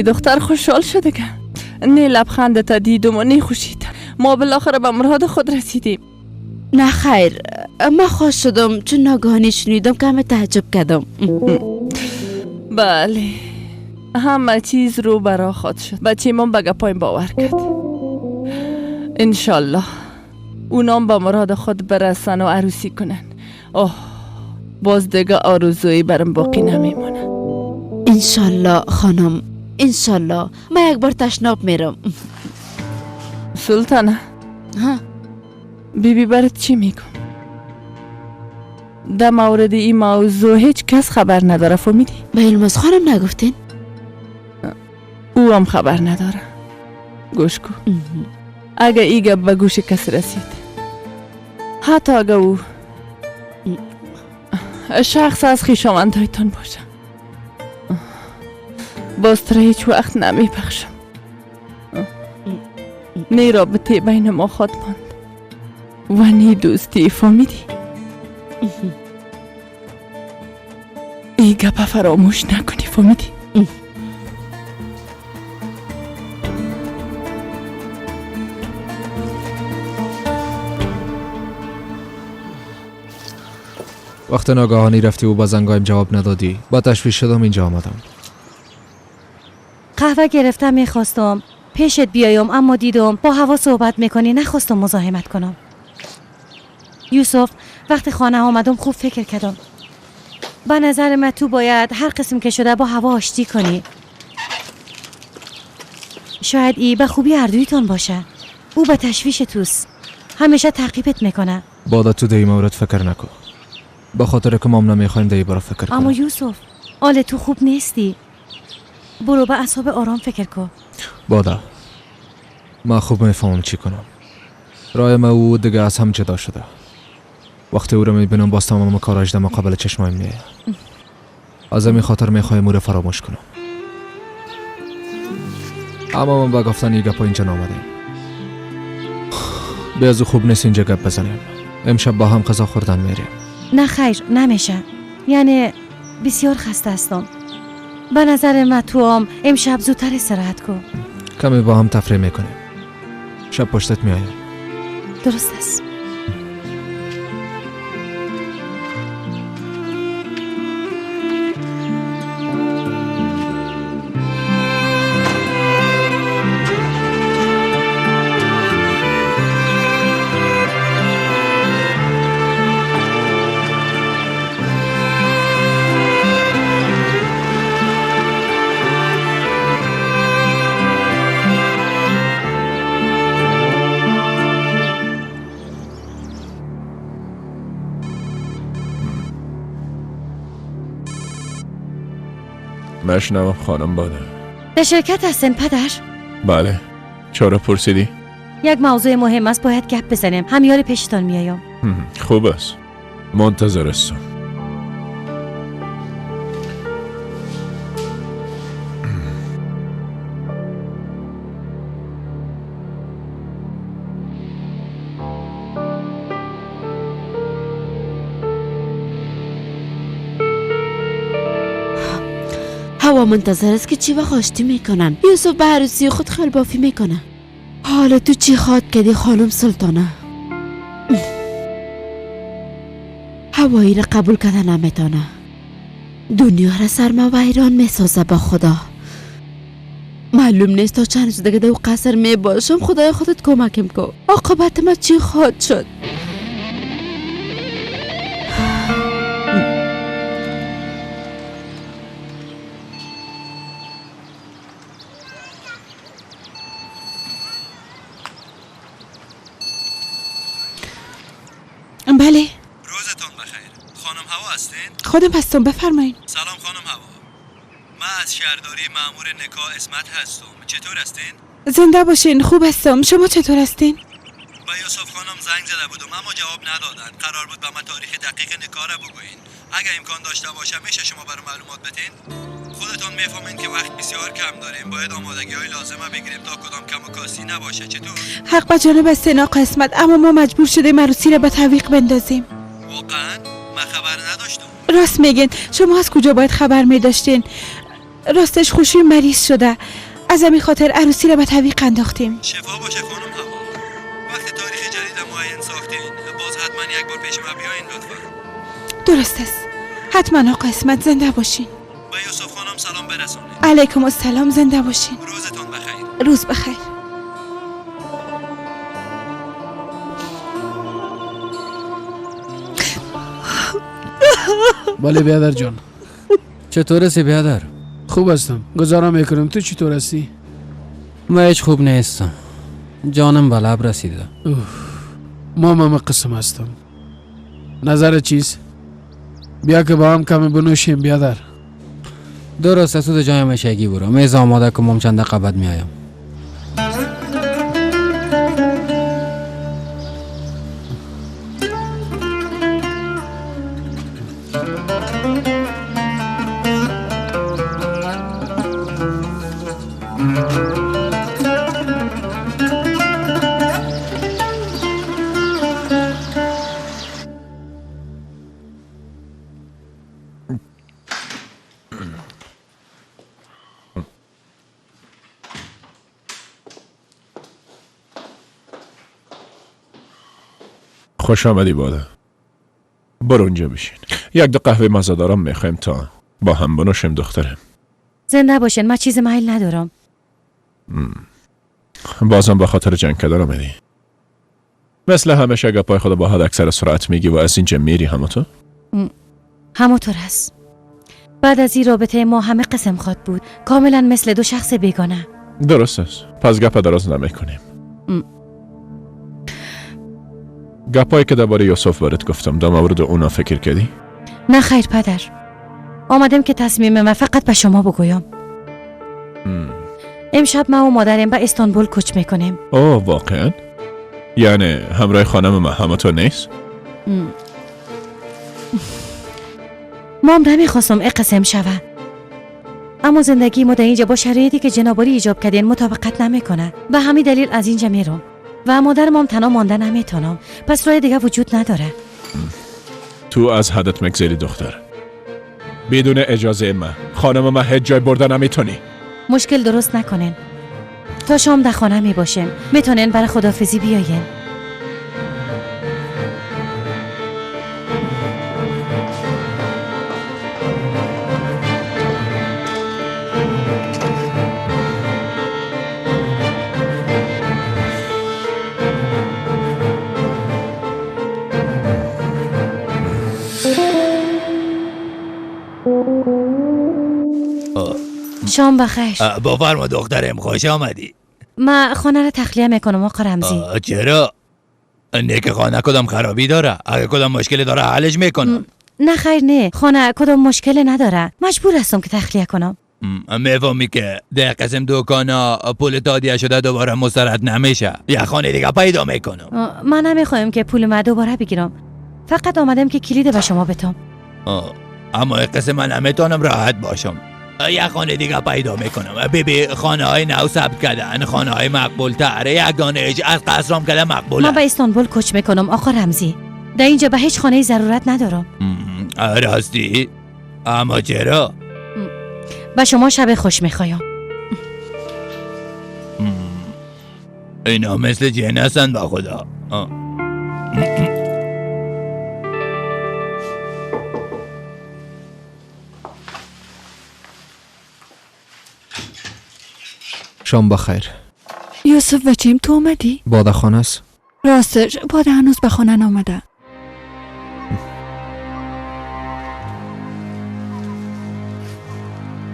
دختر خوشحال شد دیگه. نه لبخندت دیدم و نه خوشید. ما بالاخره به مراد خود رسیدیم. نه خیر، من خوش شدم چون ناگهانی شنیدم که همه تعجب کردم. بله همه چیز رو برا خود شد. بچه من به گپایم باور کرد. انشالله اونام به مراد خود برسن و عروسی کنن. باز دیگه آرزویی برم باقی نمیمونه. انشالله خانم، انشالله. من یک بار تشناب میرم. سلطانه ها بیبی برات چی میگم؟ در مورد این موضوع هیچ کس خبر نداره، فهمیدی؟ به علماز خانم نگفتین؟ او هم خبر نداره. گوش کن. اگه ایگه به گوش کس رسید، حتی اگه او شخص از خویشاوندهایتان باشه، باز تر هیچ وقت نمیبخشم. نی رابطه بین ما خود ماند. و نی دوستی فهمیدی؟ ای گپ فراموش نکنی فهمیدی؟ وقت ناگهانی رفتی و با زنگایم جواب ندادی. با تشویش شدم اینجا آمدم. قهوه گرفتم میخواستم پیشت بیایم، اما دیدم با هوا صحبت میکنی، نخواستم مزاحمت کنم. یوسف، وقتی خانه آمدم خوب فکر کردم. به نظر من تو باید هر قسم که شده با هوا آشتی کنی. شاید ای به خوبی اردویتون باشه. او به تشویش توست، همیشه تعقیبت میکنه. بادا تو دی مورد فکر نکن. به خاطر که مام نمیخوایم دی برا فکر کنم. اما یوسف، حال تو خوب نیستی. برو به اعصاب آرام فکر کن. بادا من خوب میفهمم چی کنم. رای ما او دیگه از هم جدا شده. وقتی او رو میبینم باز تمام کاراش در مقابل چشمایم میه. از همین خاطر میخوایم او رو فراموش کنم. اما من با گفتن این گپا اینجا نامدیم. بیازو خوب نیست اینجا گپ بزنیم. امشب با هم غذا خوردن میریم. نه خیر، نمیشه. یعنی بسیار خسته هستم. به نظر من تو هم امشب زودتر استراحت کن. کمی با هم تفریح میکنیم. شب پشتت میایم. درست است. مشنوم خانم باده. به شرکت هستن پدر؟ بله. چرا پرسیدی؟ یک موضوع مهم است، باید گپ بزنیم. همیار پیشتان میایم. خوب است. منتظر هستم. هوا منتظر است که چی وقت آشتی میکنن. یوسف به عروسی خود خلبافی میکنه. حالا تو چی خواد کردی خانم سلطانه؟ هوایی را قبول کرده نمیتونه. دنیا را سرما و ایران میسازه. با خدا معلوم نیست تا چند روز دیگه دو قصر میباشم. خدای خودت کمکم کن. عاقبت ما چی خواهد شد؟ بله. روزتون بخیر. خانم هوا هستین؟ خودم هستم، بفرمایین. سلام خانم هوا. من از شهرداری مأمور نکاح اسمت هستم. چطور هستین؟ زنده باشین. خوب هستم. شما چطور هستین؟ با یوسف خانم زنگ زده بودم اما جواب ندادن. قرار بود به من تاریخ دقیق نکاح را بگوین. اگه امکان داشته باشه میشه شما برام معلومات بدین؟ خودتون میفهمین که وقت بسیار کم داریم. باید آمادگی‌های لازمه بگیریم تا کدام کم و کاسی نباشه. چطور؟ حق به جانب سنا قسمت، اما ما مجبور شدیم عروسی را به تعویق بندازیم. واقعا من خبر نداشتم. راست میگین. شما از کجا باید خبر میداشتین؟ راستش خوشی مریض شده. از همین خاطر عروسی را به تعویق انداختیم. شفا باشه خانم هوا. وقتی تاریخ جدید معین ساختین باز حتما یک بار پیش ما بیاین لطفا. درست است. حتما آقا اسمت زنده باشین. با یوسف خانم سلام برسونید. علیکم السلام. زنده باشین. روزتون بخیر. روز بخیر. بله بیادر جان. چطور هستی بیادر؟ خوب هستم. گزارا میکنم. تو چطور هستی؟ من هیچ خوب نیستم. جانم به لب رسیده. ما قسم هستم. نظر چیز؟ بیا که با هم کمی بنوشیم بیادر. درست است. تو جای مشگی برو. میز آماده کنم چند دقیقه بعد میایم. خوش آمدی باده. برو اونجا بشین. یک دو قهوه مزه دارم میخوایم تا با هم بنوشیم دخترم. زنده باشین، من چیز میل ندارم. بازم به خاطر جنگ کردن آمدی. مثل همیشه گپای خود با حد اکثر سرعت میگی و از اینجا میری همونطور؟ همونطور هست. بعد از این رابطه ما همه قسم خواد بود، کاملا مثل دو شخص بیگانه. درست است. پس گپ دراز نمیکنیم. گپایی که درباره یوسف برات گفتم در مورد اونا فکر کردی؟ نه خیر پدر. آمدم که تصمیم من فقط به شما بگویم. امشب ما و مادرم به استانبول کوچ میکنیم. اوه واقعا؟ یعنی همراه خانم ما همونطور نیست؟ مام نمیخواستم ای قسم شوه، اما زندگی ما در اینجا با شرایطی که جنابالی ایجاب کردین مطابقت نمیکنه. به همین دلیل از اینجا میرم و مادر مام تنها مانده نمیتونم، پس راه دیگه وجود نداره. تو از حدت مگذری دختر. بدون اجازه من خانم ما هیچ جای برده نمیتونی. مشکل درست نکنین. تا شام در خانه می باشیم، میتونین برای خداحافظی بیاین. شام بخیر. بفرما دخترم، خوش آمدی. من خانه را تخلیه میکنم آقا رمزی. چرا؟ نیک خانه کدام خرابی داره؟ اگه کدام مشکلی داره حلش میکنم. نه خیر نه، خانه کدام مشکلی نداره، مجبور هستم که تخلیه کنم. میفهمی که در قسم دکانا پول تادیه شده دوباره مسترد نمیشه، یه خانه دیگه پیدا میکنم. من نمیخوایم که پول ما دوباره بگیرم، فقط آمدم که کلید به شما بتم. اما این قسم من نمیتونم راحت باشم، یه خانه دیگه پیدا میکنم. بیبی خانه های نو ثبت کردن، خانه های مقبول تره، یگانه از قصرام کده مقبوله. من به استانبول کوچ میکنم آقا رمزی، در اینجا به هیچ خانه ضرورت ندارم. راستی؟ اما چرا؟ به شما شب خوش میخوایم. اینا مثل جن هستن با خدا. شام بخیر. یوسف بچیم تو اومدی؟ باده خانه است؟ راستش باده هنوز به خانه نامده.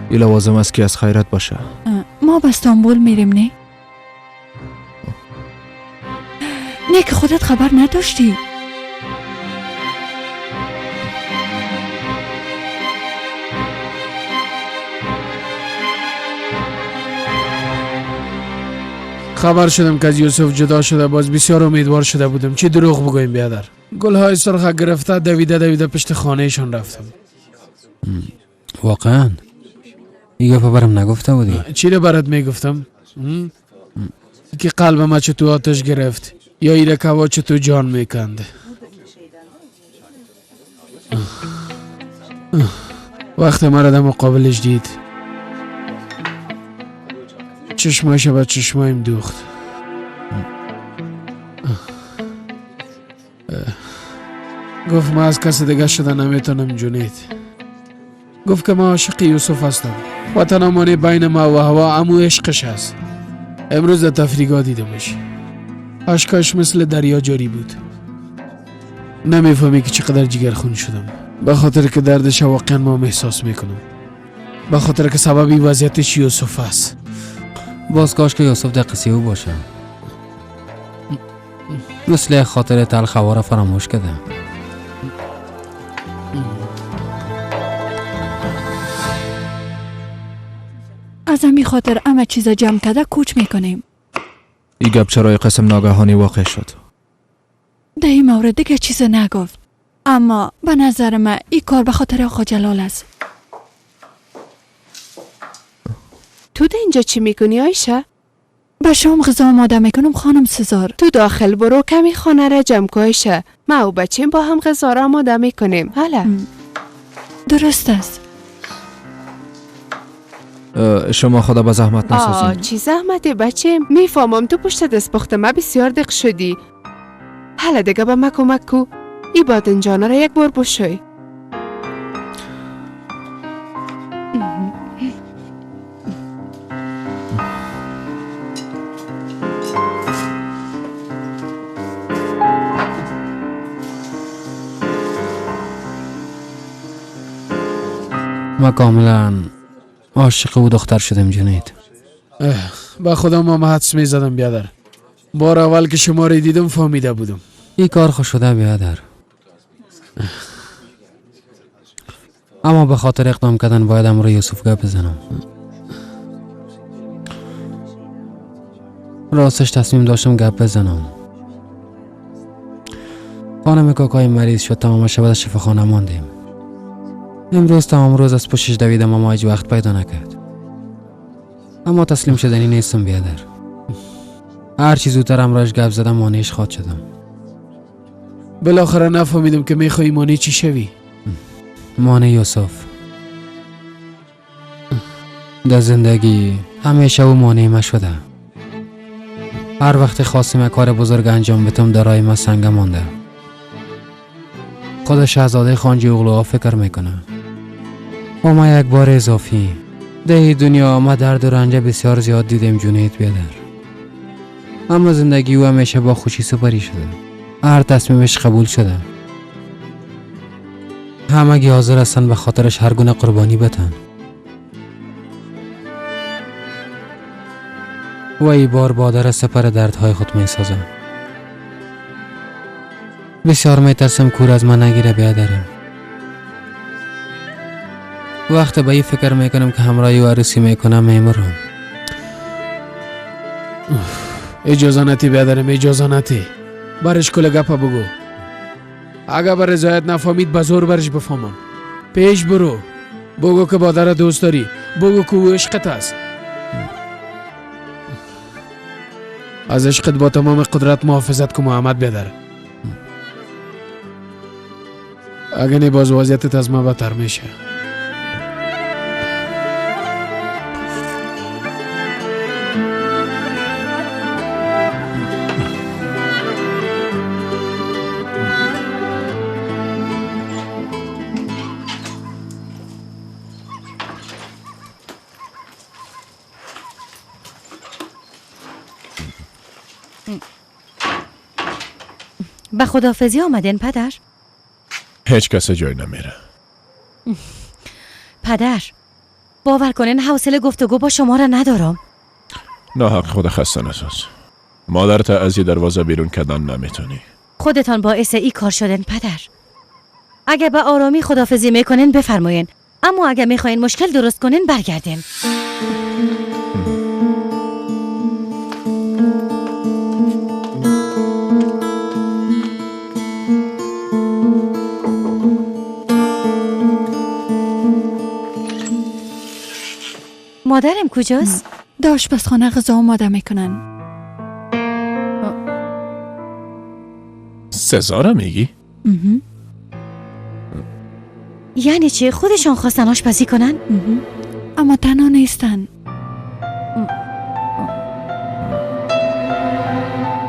ای لوازم است که از خیرت باشه. ما به استانبول میریم نه؟ نه که خودت خبر نداشتی. خبر شدم که از یوسف جدا شده، باز بسیار امیدوار شده بودم. چی دروغ بگویم بیادر. گلهای سرخ گرفته دویده پشت خانهشان رفتم. واقعا؟ این گفت برام نگفته بودی؟ چی رو برات میگفتم؟ که قلب ما چطور آتش گرفت یا ایره کوا چطور جان میکند. وقت مرا در مقابلش دید، چشمایش با چشمایم دوخت. گفت من از کسی دیگه شده نمیتونم جونید. گفت که من عاشق یوسف هستم و تنها بین ما و هوا امو عشقش هست. امروز در تفریگاه دیدمش، اشکاش مثل دریا جاری بود. نمیفهمی که چقدر جگرخون شدم، به خاطر که دردش واقعا ما احساس میکنم، به خاطر که سببی وضعیتش یوسف است. باز کاش که یوسف در قصه او باشه، مثل خاطر تلخ هوا را فراموش کردم. از همین خاطر همه چیزا جمع کرده کوچ میکنیم. ای گپ چرای قسم ناگهانی واقع شد؟ در این مورد دیگه چیز نگفت، اما به نظر من این کار به خاطر آقا جلال است. تو ده اینجا چی میکنی آیشه؟ به شام غذا آماده میکنم خانم سزار. تو داخل برو کمی خانه را جمع کن آیشه، ما و بچیم با هم غذا را آماده میکنیم. حالا درست است. شما خدا به زحمت نسازید. چی زحمته بچه؟ میفهمم تو پشت دست پخت ما بسیار دق شدی. حالا دیگه به ما کمک کو. ای بادنجانا را یک بار بشوی. ما کاملا عاشق او دختر شدم جنید. با خودم هم حدس می زدم بیادر. بار اول که شما را دیدم فهمیده بودم. این کار خوش شده بیادر. اما به خاطر اقدام کردن باید امروز یوسف گپ بزنم. راستش تصمیم داشتم گپ بزنم. خانم کاکای مریض شد، تمام شب در شفاخانه ماندیم. امروز تمام روز از پشتش دویدم اما هیچ وقت پیدا نکرد. اما تسلیم شدنی نیستم بیادر. هر چی زودتر امروز گپ زدم مانعش خواد شدم. بالاخره نفهمیدم که میخوایی مانع چی شوی. مانع یوسف. در زندگی همیشه او مانع ما شده. هر وقت خواستم کار بزرگ انجام بدم در راه ما سنگ مانده. خود شاهزاده خانجی اغلوها فکر میکنه. و ما یک بار اضافی ده دنیا ما درد و رنج بسیار زیاد دیدیم جنید بیادر. اما زندگی او همیشه با خوشی سپری شده. هر تصمیمش قبول شده. همگی حاضر هستن به خاطرش هر گونه قربانی بدن. و ای بار بادر سپر دردهای خود می سازم. بسیار می ترسم کور از من نگیره بیادرم. وقت به ای فکر میکنم که همراهی و عروسی میکنم میمرم. اجازه نتی بیادرم، اجازه نتی. برش کل گپا بگو. اگه بر رضایت نفهمید بزور برش بفهمن. پیش برو. بگو که بادر دوست داری. بگو که او عشقت است. از عشقت با تمام قدرت محافظت که محمد بیادر. اگه نی باز وضعیتت از ما بدتر میشه. به خداحافظی آمدین پدر؟ هیچ کس جای نمیره. پدر باور کنین حوصله گفتگو با شما را ندارم. نه حق خود خسته نساز. مادرت از این دروازه بیرون کردن نمیتونی. خودتان باعث ای کار شدن پدر. اگه به آرامی خداحافظی میکنین بفرمایین، اما اگه میخواین مشکل درست کنین برگردین. مادرم کجاست؟ در آشپزخانه غذا آماده میکنن. سزارا میگی؟ یعنی چی؟ خودشان خواستن آشپزی کنن؟ اما تنها نیستن.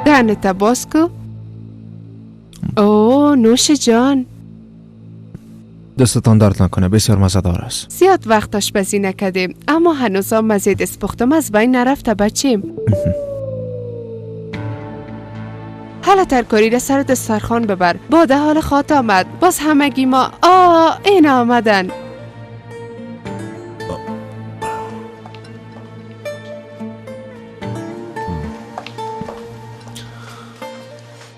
دهنت باز کو. اوه نوش جان. دستتان درد نکنه، بسیار مزه‌دار است. زیاد وقت آشپزی نکردیم اما هنوزم مزه دست پختم از بین نرفته بچیم. حالا ترکاری را سر دسترخوان ببر. باده حال خاط آمد. باز همگی ما این آمدن.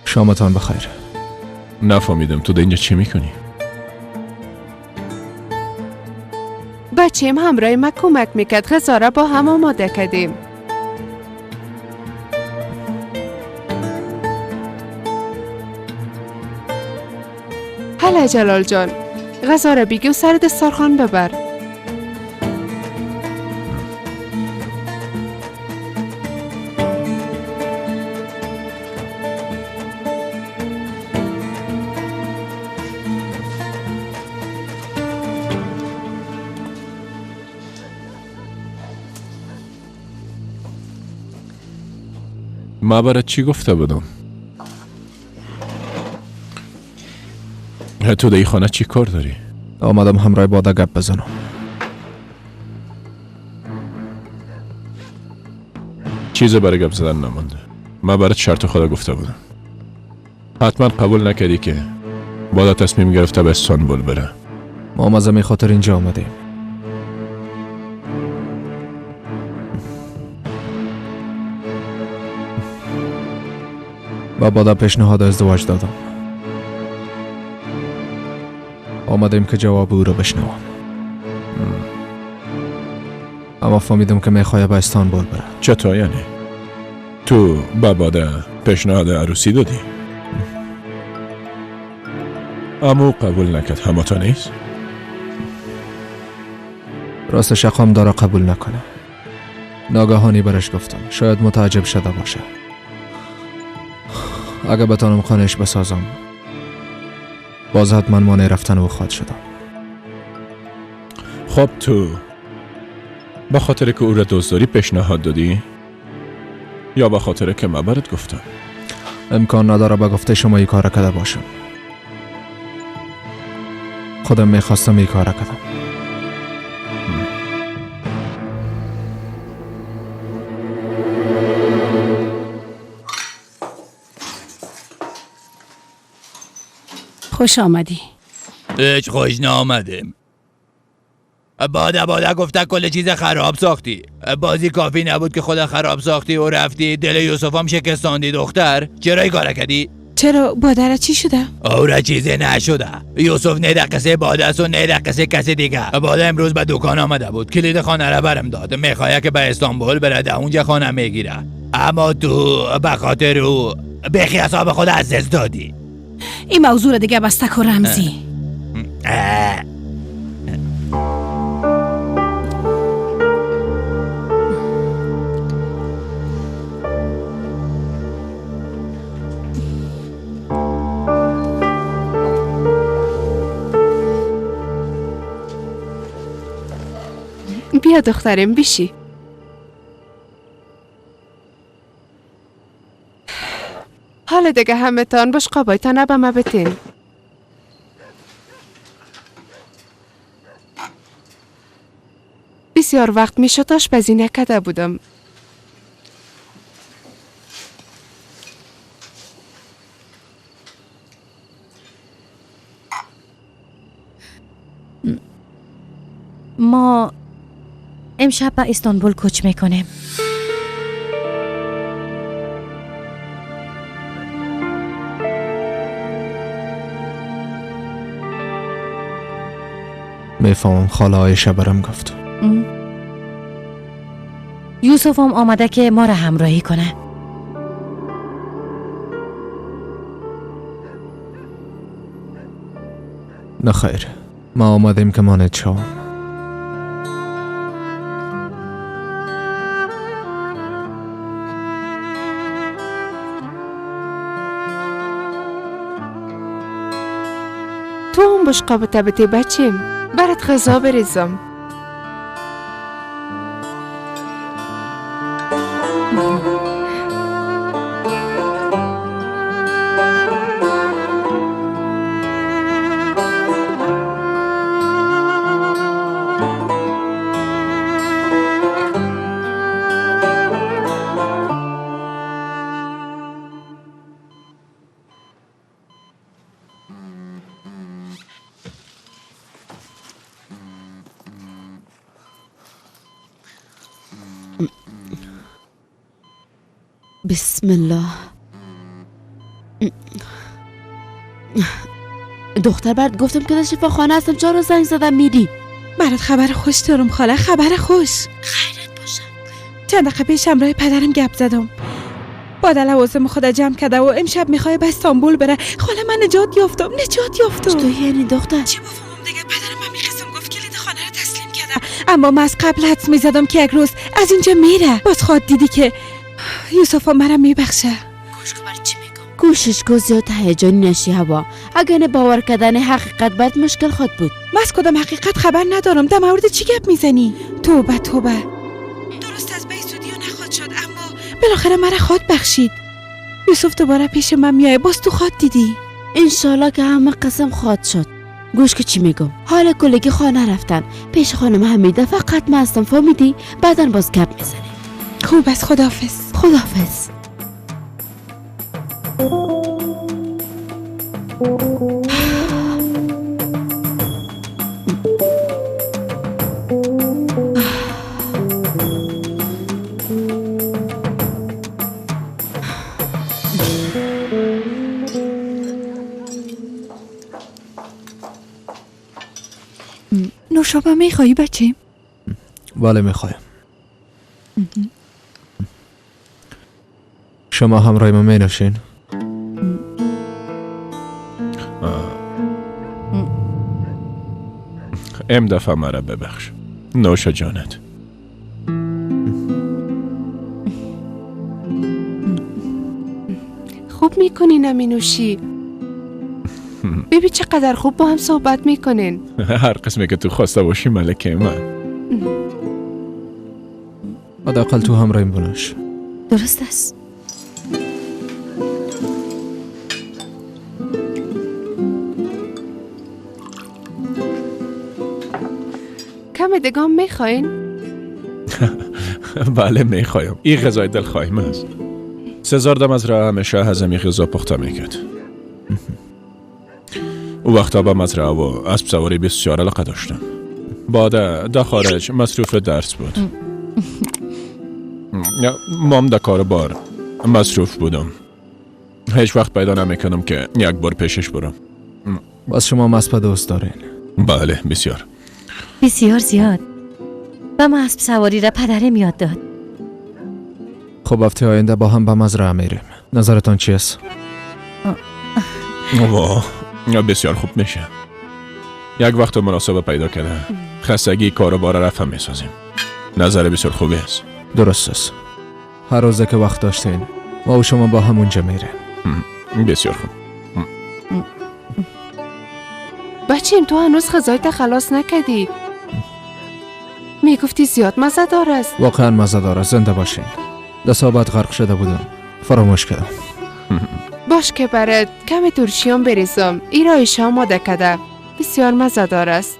شامتان بخیر. نفهمیدم تو اینجا چی میکنی؟ بچیم همراه ما کمک میکرد. غذا را با هم آماده کردیم. حالا جلال جان غذا را بگی و سر دسترخوان ببر. ما برات چی گفته بودم؟ تو در این خانه چی کار داری؟ آمدم همراه باده گپ بزنم. چیز برای گپ زدن نمانده. من برات شرط خدا گفته بودم. حتما قبول نکردی که باده تصمیم گرفته به استانبول بره. ما از همین خاطر اینجا آمدیم. با باده پیشنهاد ازدواج دادم. آمدیم که جواب او رو بشنوم. اما فهمیدم که میخواه به استانبول بره. چطور یعنی؟ تو با باده پیشنهاد عروسی دادی؟ اما قبول نکرد، همه تا نیست؟ راستش اقام داره قبول نکنه. ناگهانی برش گفتم شاید متعجب شده باشه. اگه بتانم خانهش بسازم باز حتما مانع رفتن او خواهد شدم. خب تو به خاطر که او را دزداری پیشنهاد دادی یا به خاطر که من برات گفتم؟ امکان نداره به گفته شما این کار کرده باشم. خودم میخواستم این کار کردم. خوش آمدی. هیچ خوش نامدیم. باده گفته کل چیز خراب ساختی. بازی کافی نبود که خود خراب ساختی و رفتی دل یوسف هم شکستاندی دختر. چرا این کار کردی؟ چرا باده چی شده؟ او را چیزی نشده. یوسف نه دقیقه باده است و نه دقیقه کسی دیگه. باده امروز به دکان آمده بود. کلید خانه را برم داد. میخواه که به استانبول بره اونجا خانه میگیره. اما تو به خاطر او بخی حساب خود از دست دادی. این موضوع را دیگه بسته کن رمزی. بیا دخترم بیشی. حالا دیگه همه تان بشقابای تا نبا ما بتین. بسیار وقت می شد آشپزی نکرده بودم. ما امشب به استانبول کوچ میکنیم. میفهمم خاله عایشه برم گفت. یوسف هم آمده که ما را همراهی کنه. نخیر، ما آمدیم که مانت شوم. تو هم بشقاب تبتی بچیم. برات غذا بریزم. بسم الله. دختر برات گفتم که در شفاخانه هستم. چرا زنگ زدم میری؟ برات خبر خوش دارم خاله، خبر خوش. خیرت باشه. چند دقیقه پیش همراه پدرم گپ زدم. باده لوازم خود جمع کرده و امشب میخوای به استانبول بره. خاله من نجات یافتم. چطور یعنی دختر؟ چی بفهمم دیگه. پدرم من میخواستم گفت کلید خانه رو تسلیم کرده، اما من از قبل حدس میزدم که یک روز از اینجا میره. باز خواد دیدی که یوسف مرا میبخشه. کوشش کن زیاد هیجانی نشی هوا. اگر نه باور کردن حقیقت باید مشکل خود بود. من از کدام حقیقت خبر ندارم. در مورد چی گپ میزنی؟ توبه درست از بیسودی و نخواد شد، اما بالاخره مرا خواد بخشید. یوسف دوباره پیش من میایه. باز تو خواد دیدی. انشالله که همه قسم خواد شد. گوش که چی میگم، حال کلگی خانه رفتن پیش خانم حمیده، فقط من هستم، فهمیدی؟ بعدن باز گپ میزنیم. خوب است، خداحافظ. خداحافظ. نوشابه میخوایی بچه؟ بله میخوایم. شما همراه ما می نوشین؟ ام دفعه مرا ببخش. نوش جانت. خوب میکنین امی نوشی. ببین چقدر خوب با هم صحبت میکنین. هر قسمی که تو خواسته باشی ملکه من. حداقل تو همراهیم بنوش. درست است. کم دگام میخواین؟ بله میخوایم. این غذای دلخواهیم است. سزار دم از راه همیشه هزمی غذا پخته میکرد. او وقتا به مزرعه و اسب سواری بسیار علاقه داشتم. بعد در خارج مصروف درس بود. مام در کار بار مصروف بودم. هیچ وقت پیدا نمیکنم که یک بار پیشش برم. باز شما مسب دوست دارین؟ بله بسیار. بسیار زیاد. و ما اسب سواری را پدرم یاد داد. خب هفته آینده با هم به مزرعه میریم. نظرتان چی است؟ بسیار خوب میشه. یک وقت مناسب پیدا کرده. خستگی کار بار رفت هم میسازیم. نظر بسیار خوبی است. درست است. هر روزه که وقت داشتین ما و شما با هم اونجا میریم. بسیار خوب. بچیم تو هنوز غذایت خلاص نکردی. میگفتی زیاد مزه دار است. واقعا مزه دار است. زنده باشین. در صحبت غرق شده بودم. فراموش کردم. باش که برات کمی ترشیان بریزم. ایرایش آماده کده. بسیار مزه دار است.